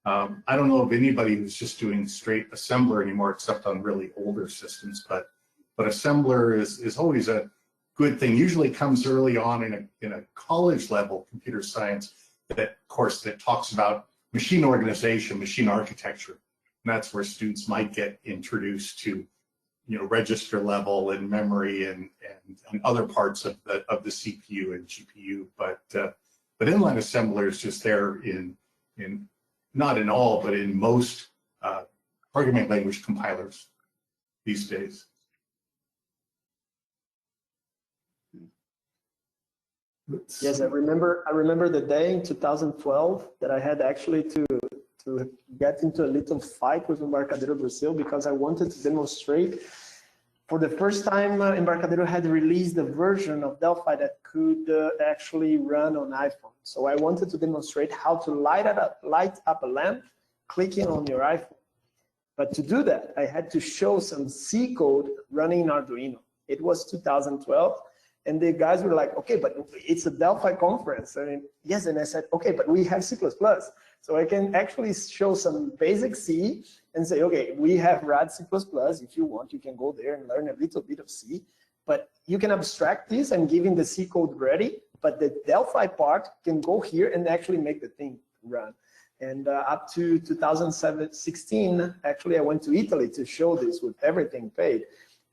I don't know of anybody who's just doing straight assembler anymore, except on really older systems. But assembler is always a good thing. Usually comes early on in a college level computer science course that talks about machine organization, machine architecture, and that's where students might get introduced to register level and memory and other parts of the CPU and GPU. But inline assembler is just there in not in all, but in most programming language compilers these days. Yes, I remember the day in 2012 that I had actually to get into a little fight with Embarcadero Brazil because I wanted to demonstrate. For the first time, Embarcadero had released a version of Delphi that could actually run on iPhone. So I wanted to demonstrate how to light up a lamp clicking on your iPhone. But to do that, I had to show some C code running in Arduino. It was 2012, and the guys were like, okay, but it's a Delphi conference. I mean, yes, and I said, okay, but we have C++. So I can actually show some basic C and say, okay, we have RAD C++. If you want, you can go there and learn a little bit of C. But you can abstract this. I'm giving the C code ready, but the Delphi part can go here and actually make the thing run. And up to 2016, actually, I went to Italy to show this with everything paid.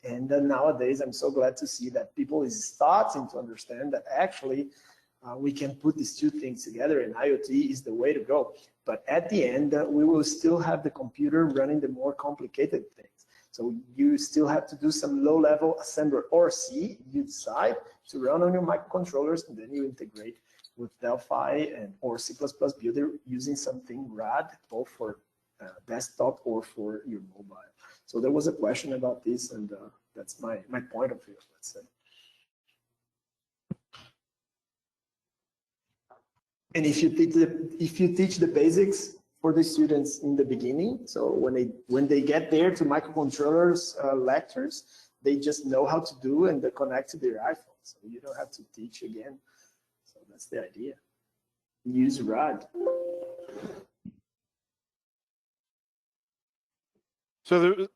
And nowadays, I'm so glad to see that people is starting to understand that actually we can put these two things together, and IoT is the way to go. But at the end, we will still have the computer running the more complicated things. So you still have to do some low-level assembler or C, you decide, to run on your microcontrollers, and then you integrate with Delphi or C++ Builder using something RAD, both for desktop or for your mobile. So there was a question about this, and that's my point of view, let's say. And if you teach the basics for the students in the beginning, so when they get there to microcontrollers lectures, they just know how to do and they connect to their iPhone. So you don't have to teach again. So that's the idea. Use RAD. So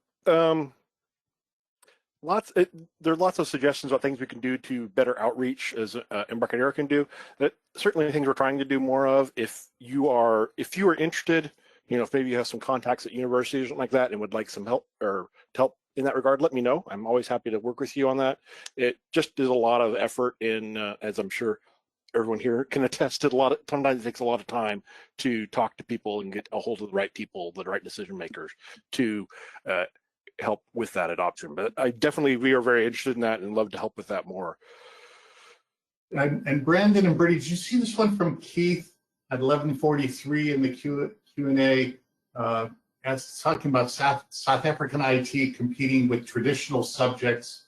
there are lots of suggestions about things we can do to better outreach, as Embarcadero can do. That certainly things we're trying to do more of. If you are interested, if maybe you have some contacts at universities or something like that and would like some help or to help in that regard, let me know. I'm always happy to work with you on that. It just is a lot of effort in, as I'm sure everyone here can attest to, sometimes it takes a lot of time to talk to people and get a hold of the right people, the right decision makers to help with that adoption. But we are very interested in that and love to help with that more. And Brandon and Brittany, did you see this one from Keith at 11:43 in the Q&A? As talking about South African IT competing with traditional subjects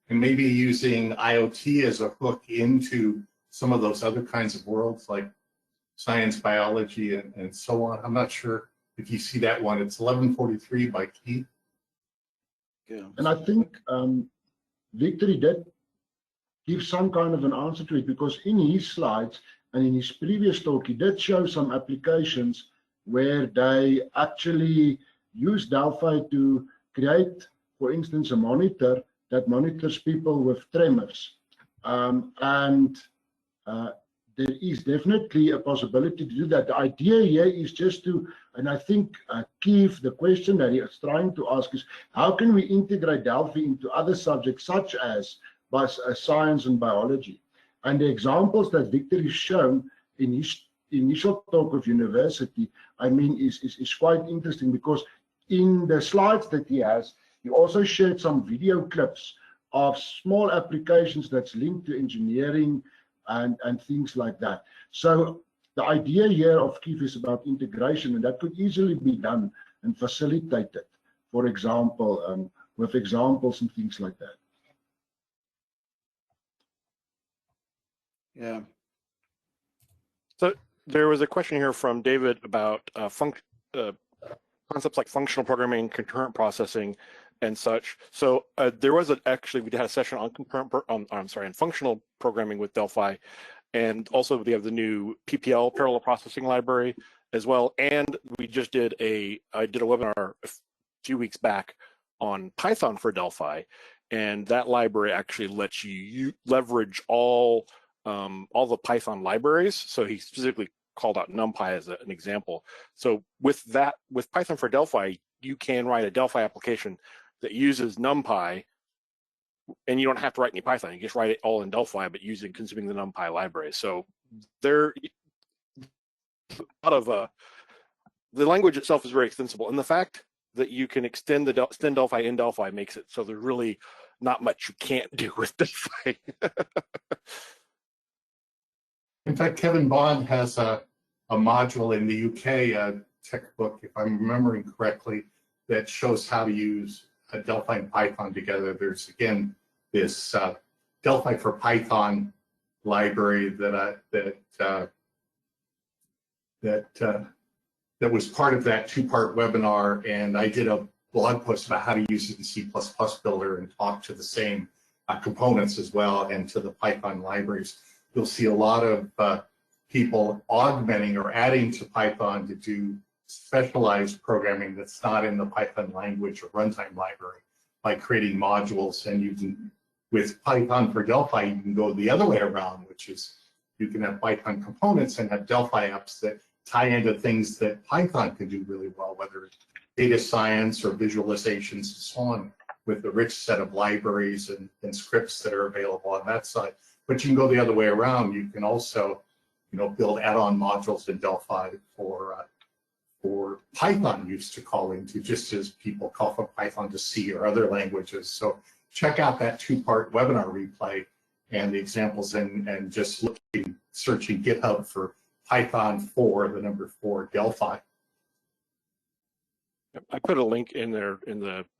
and maybe using IoT as a hook into some of those other kinds of worlds like science, biology, and so on. I'm not sure if you see that one. It's 11:43 by Keith. Yeah. And I think Victor did give some kind of an answer to it, because in his slides and in his previous talk, he did show some applications where they actually use Delphi to create, for instance, a monitor that monitors people with tremors. There is definitely a possibility to do that. The idea here is just to, and I think Keith, the question that he is trying to ask is, how can we integrate Delphi into other subjects such as science and biology? And the examples that Victor has shown in his initial talk of university, I mean, is quite interesting, because in the slides that he has, he also shared some video clips of small applications that's linked to engineering and things like that. So the idea here of Keith is about integration, and that could easily be done and facilitated, for example, with examples and things like that. Yeah. So there was a question here from David about concepts like functional programming, concurrent processing, and such. So there was actually we had a session on on functional programming with Delphi, and also we have the new PPL parallel processing library as well. And we just did I did a webinar a few weeks back on Python for Delphi, and that library actually lets you leverage all the Python libraries. So he specifically called out NumPy as an example. So with Python for Delphi, you can write a Delphi application that uses NumPy, and you don't have to write any Python. You just write it all in Delphi, but consuming the NumPy library. So there, a lot of the language itself is very extensible, and the fact that you can extend Delphi in Delphi makes it so there's really not much you can't do with Delphi. In fact, Kevin Bond has a module in the UK textbook, if I'm remembering correctly, that shows how to use Delphi and Python together. There's again this Delphi for Python library that was part of that two-part webinar, and I did a blog post about how to use it in C++ Builder and talk to the same components as well and to the Python libraries. You'll see a lot of people augmenting or adding to Python to do specialized programming that's not in the Python language or runtime library by creating modules. And you can, with Python for Delphi, you can go the other way around, which is you can have Python components and have Delphi apps that tie into things that Python can do really well, whether it's data science or visualizations and so on, with the rich set of libraries and scripts that are available on that side. But you can go the other way around. You can also, build add-on modules in Delphi for Python use to call into, just as people call from Python to C or other languages. So check out that two-part webinar replay and the examples, and just searching GitHub for Python 4, the number 4 Delphi. I put a link in there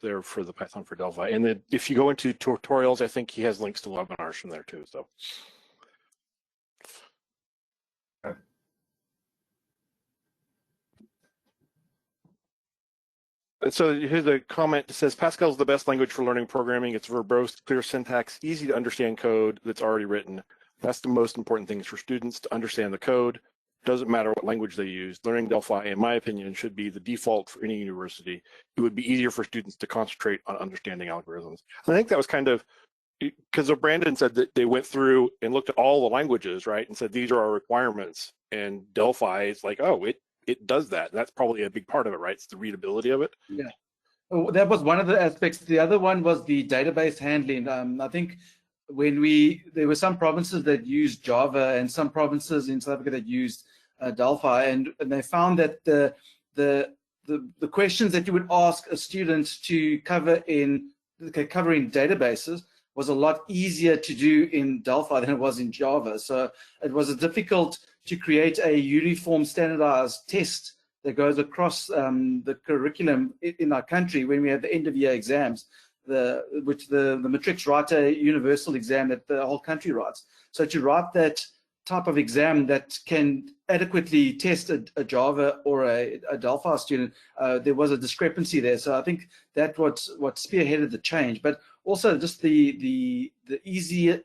there for the Python for Delphi, and then if you go into tutorials, I think he has links to webinars from there too. So. And so here's a comment that says, Pascal is the best language for learning programming. It's verbose, clear syntax, easy to understand code that's already written. That's the most important thing is for students to understand the code doesn't matter what language they use. Learning Delphi, in my opinion, should be the default for any university. It would be easier for students to concentrate on understanding algorithms. And I think that was kind of, because Brandon said that they went through and looked at all the languages, right, and said these are our requirements. And Delphi is like, oh, it does that. That's probably a big part of it, right? It's the readability of it. Yeah. Oh, that was one of the aspects. The other one was the database handling. I think there were some provinces that used Java and some provinces in South Africa that used Delphi, and they found that the questions that you would ask a student to cover in databases was a lot easier to do in Delphi than it was in Java. So it was difficult to create a uniform standardized test that goes across the curriculum in our country when we have the end of year exams, which the matrics write a universal exam that the whole country writes. So to write that type of exam that can adequately test a Java or a Delphi student, there was a discrepancy there. So I think that what spearheaded the change, but also just the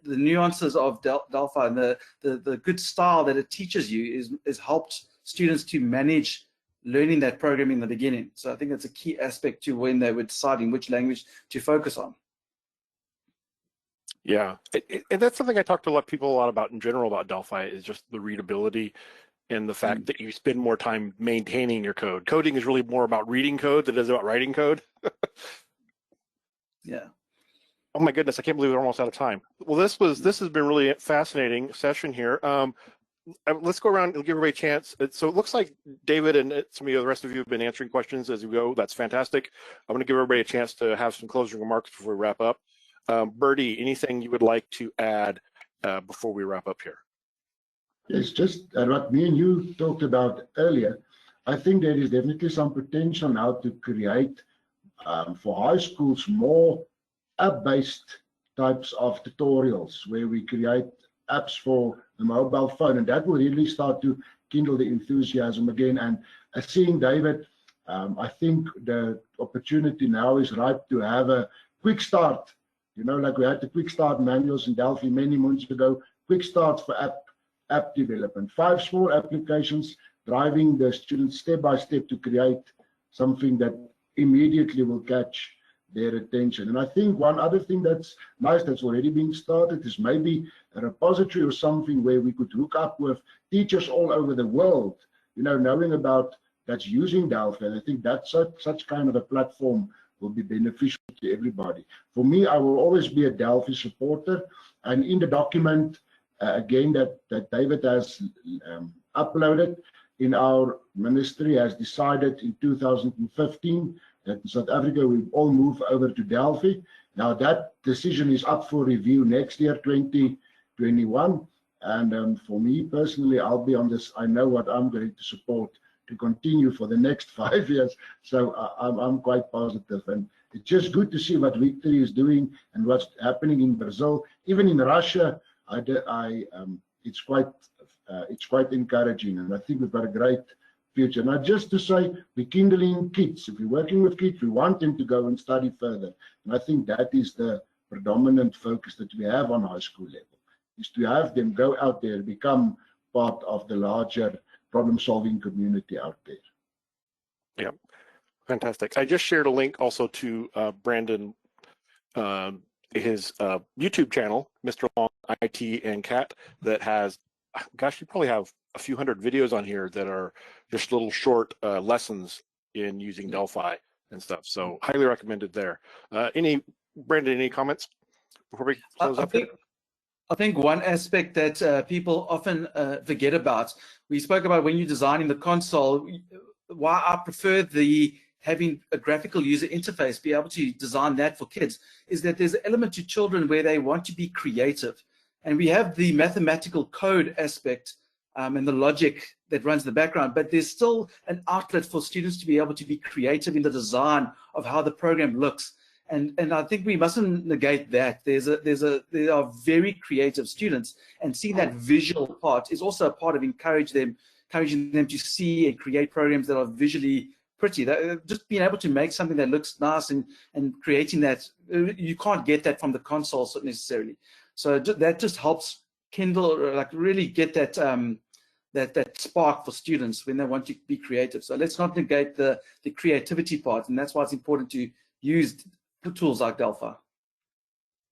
nuances of Delphi and the good style that it teaches you is helped students to manage learning that program in the beginning. So I think that's a key aspect to when they were deciding which language to focus on. Yeah, and that's something I talk to a lot of people about in general about Delphi, is just the readability and the fact that you spend more time maintaining your code. Coding is really more about reading code than it is about writing code. Yeah. Oh my goodness, I can't believe we're almost out of time. Well, this has been really a fascinating session here. Let's go around and give everybody a chance. So it looks like David and some of the rest of you have been answering questions as we go. That's fantastic. I'm going to give everybody a chance to have some closing remarks before we wrap up. Bertie, anything you would like to add before we wrap up here? Yes, just what me and you talked about earlier. I think there is definitely some potential now to create for high schools more app-based types of tutorials where we create apps for the mobile phone, and that will really start to kindle the enthusiasm again. And seeing David, I think the opportunity now is ripe to have a quick start. You know, like we had the quick start manuals in Delphi many months ago, quick start for app development. 5 small applications driving the students step by step to create something that immediately will catch their attention. And I think one other thing that's nice that's already been started is maybe a repository or something where we could hook up with teachers all over the world, you know, knowing about that's using Delphi. And I think that such kind of a platform will be beneficial to everybody. For me, I will always be a Delphi supporter. And in the document, again, that David has uploaded, in our ministry has decided in 2015 that in South Africa we all move over to Delphi. Now that decision is up for review next year, 2021. And for me personally, I'll be on this. I know what I'm going to support to continue for the next 5 years. So I'm quite positive. And it's just good to see what Victory is doing and what's happening in Brazil. Even in Russia, it's quite encouraging. And I think we've got a great future. Now, just to say, we're kindling kids. If we're working with kids, we want them to go and study further. And I think that is the predominant focus that we have on high school level, is to have them go out there, become part of the larger problem-solving community out there. Yeah, fantastic. I just shared a link also to Brandon, his YouTube channel, Mr. Long IT and Cat, that has, gosh, you probably have a few hundred videos on here that are just little short lessons in using Delphi and stuff. So highly recommended there. Brandon, any comments before we close up here? I think one aspect that people often forget about, we spoke about when you're designing the console, why I prefer having a graphical user interface, be able to design that for kids, is that there's an element to children where they want to be creative. And we have the mathematical code aspect and the logic that runs in the background, but there's still an outlet for students to be able to be creative in the design of how the program looks. And I think we mustn't negate that. There are very creative students, and seeing that visual part is also a part of encouraging them to see and create programs that are visually pretty. Just being able to make something that looks nice and creating that, you can't get that from the console necessarily. So that just helps kindle, like really get that that spark for students when they want to be creative. So let's not negate the creativity part, and that's why it's important to use tools like Delphi.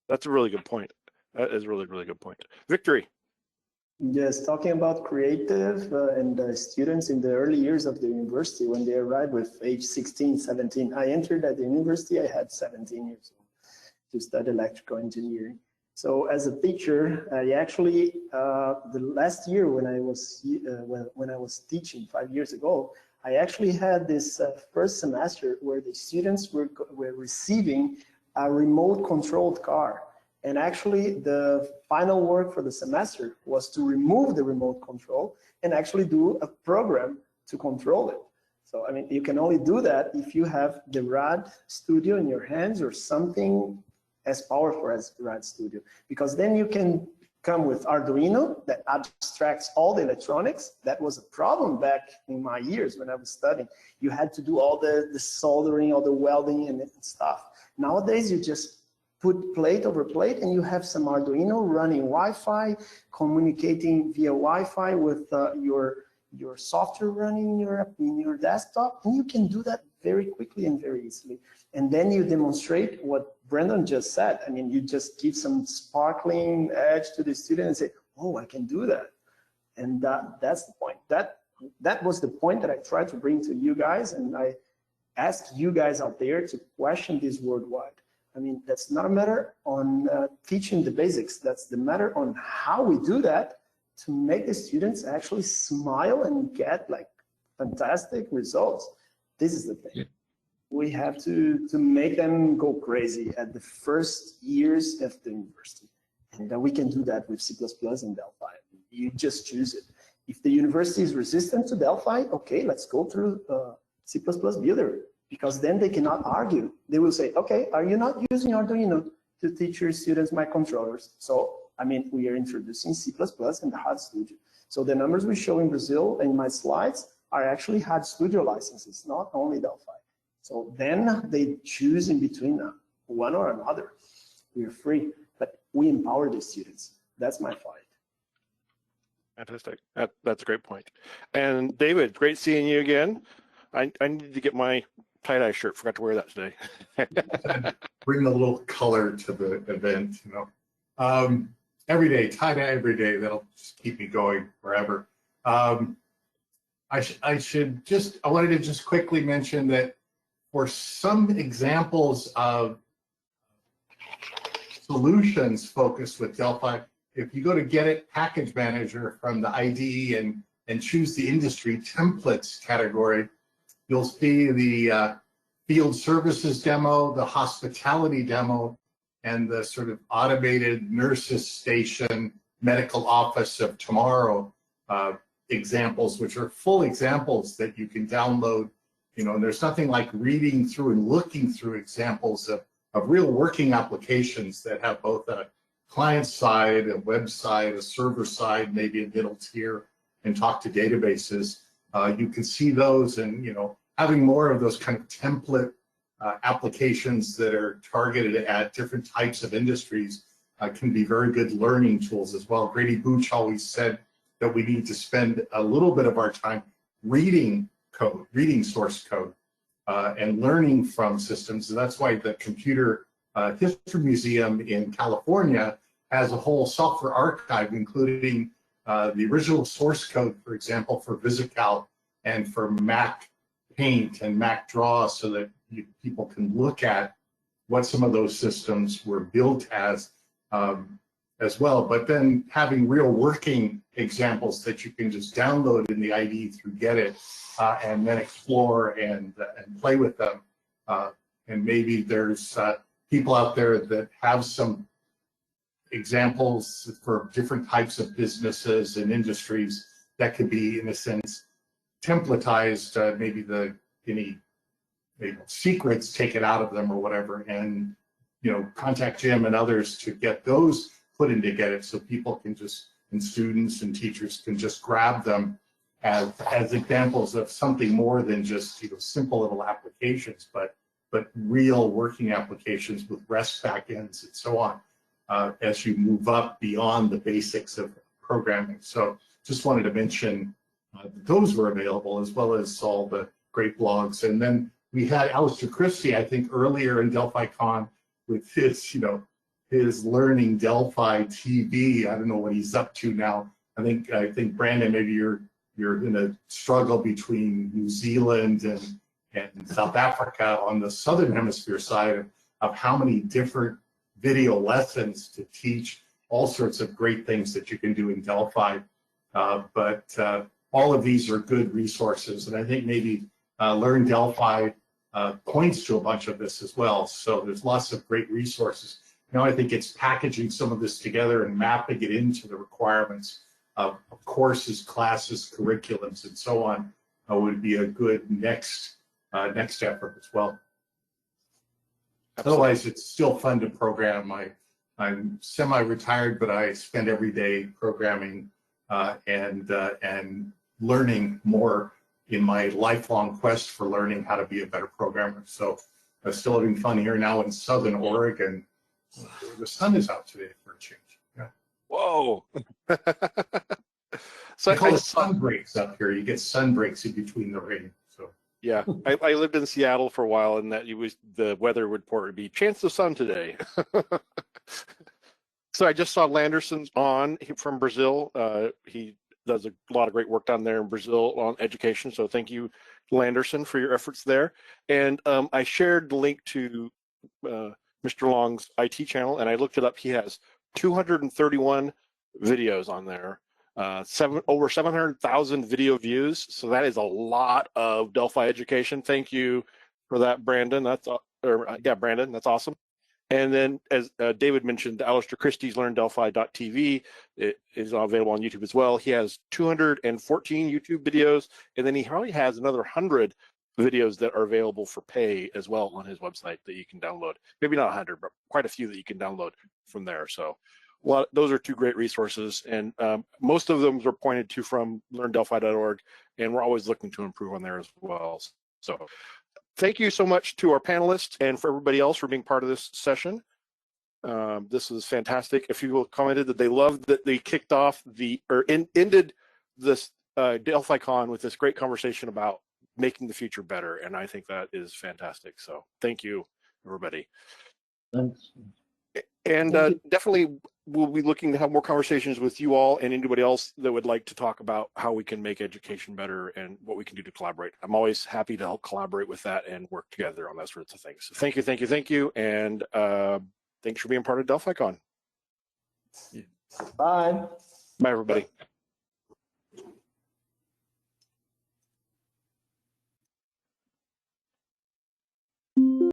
That's a really good point. That is a really, really good point. Victory. Yes, talking about creative and students in the early years of the university, when they arrived with age 16, 17. I entered at the university, I had 17 years old to study electrical engineering. So as a teacher, I actually, the last year when I was teaching 5 years ago, I actually had this first semester where the students were receiving a remote controlled car. And actually the final work for the semester was to remove the remote control and actually do a program to control it. So, I mean, you can only do that if you have the RAD Studio in your hands or something as powerful as RAD Studio, because then you can come with Arduino that abstracts all the electronics. That was a problem back in my years when I was studying. You had to do all the soldering, all the welding and stuff. Nowadays, you just put plate over plate and you have some Arduino running Wi-Fi, communicating via Wi-Fi with your software running in your desktop, and you can do that very quickly and very easily. And then you demonstrate what Brandon just said. I mean, you just give some sparkling edge to the student and say, oh, I can do that. And that's the point. That was the point that I tried to bring to you guys, and I ask you guys out there to question this worldwide. I mean, that's not a matter on teaching the basics. That's the matter on how we do that to make the students actually smile and get like fantastic results. This is the thing. Yeah. We have to make them go crazy at the first years of the university. And we can do that with C++ and Delphi. You just choose it. If the university is resistant to Delphi, okay, let's go through C++ Builder, because then they cannot argue. They will say, okay, are you not using Arduino to teach your students microcontrollers? So, I mean, we are introducing C++ and the HAD Studio. So the numbers we show in Brazil in my slides are actually HAD Studio licenses, not only Delphi. So then they choose in between one or another. We're free, but we empower the students. That's my fight. Fantastic. That's a great point. And David, great seeing you again. I need to get my tie-dye shirt. Forgot to wear that today. Bring a little color to the event, you know. Every day, tie-dye every day. That'll just keep me going forever. I wanted to just quickly mention that for some examples of solutions focused with Delphi, if you go to Get It Package Manager from the IDE and choose the industry templates category, you'll see the field services demo, the hospitality demo, and the sort of automated nurses station, medical office of tomorrow examples, which are full examples that you can download. You know, and there's nothing like reading through and looking through examples of real working applications that have both a client side, a website, a server side, maybe a middle tier, and talk to databases. You can see those, and you know, having more of those kind of template applications that are targeted at different types of industries can be very good learning tools as well. Grady Booch always said that we need to spend a little bit of our time reading code, reading source code, and learning from systems. And that's why the Computer History Museum in California has a whole software archive, including the original source code, for example, for VisiCalc and for Mac Paint and Mac Draw, so that people can look at what some of those systems were built as well. But then having real working examples that you can just download in the IDE through Get It, and then explore and play with them. And maybe there's people out there that have some examples for different types of businesses and industries that could be, in a sense, templatized, maybe any secrets taken out of them or whatever, and you know, contact Jim and others to get those put into Get It, so people can just, and students and teachers can just grab them as examples of something more than just, you know, simple little applications, but real working applications with REST backends and so on, as you move up beyond the basics of programming. So just wanted to mention those were available, as well as all the great blogs. And then we had Alistair Christie, I think, earlier in DelphiCon with his, his Learning Delphi TV. I don't know what he's up to now. I think Brandon, maybe you're in a struggle between New Zealand and South Africa on the Southern Hemisphere side of how many different video lessons to teach all sorts of great things that you can do in Delphi. But all of these are good resources, and I think maybe Learn Delphi points to a bunch of this as well. So there's lots of great resources. Now I think it's packaging some of this together and mapping it into the requirements of courses, classes, curriculums, and so on would be a good next effort as well. Absolutely. Otherwise, it's still fun to program. I'm semi-retired, but I spend every day programming and learning more in my lifelong quest for learning how to be a better programmer. So I'm still having fun here now in Southern Oregon. The sun is out today for a change. Yeah. Whoa. So I call it sun breaks up here. You get sun breaks in between the rain. So yeah, I lived in Seattle for a while, and that the weather report would be chance of sun today. So I just saw Landerson's on from Brazil. He does a lot of great work down there in Brazil on education. So thank you, Landerson, for your efforts there. And I shared the link to Mr. Long's IT channel, and I looked it up. He has 231 videos on there, over 700,000 video views. So that is a lot of Delphi education. Thank you for that, Brandon. Brandon, that's awesome. And then, as David mentioned, Alistair Christie's LearnDelphi.tv is available on YouTube as well. He has 214 YouTube videos, and then he probably has another 100 videos that are available for pay as well on his website that you can download. Maybe not 100, but quite a few that you can download from there. So those are two great resources, and most of them are pointed to from LearnDelphi.org, and we're always looking to improve on there as well. So thank you so much to our panelists and for everybody else for being part of this session. This was fantastic. A few people commented that they loved that they kicked off ended this DelphiCon with this great conversation about making the future better, and I think that is fantastic. So thank you, everybody. Thanks. And definitely we'll be looking to have more conversations with you all and anybody else that would like to talk about how we can make education better and what we can do to collaborate. I'm always happy to help collaborate with that and work together on those sorts of things. So thank you. And thanks for being part of DelphiCon. Bye. Bye, everybody.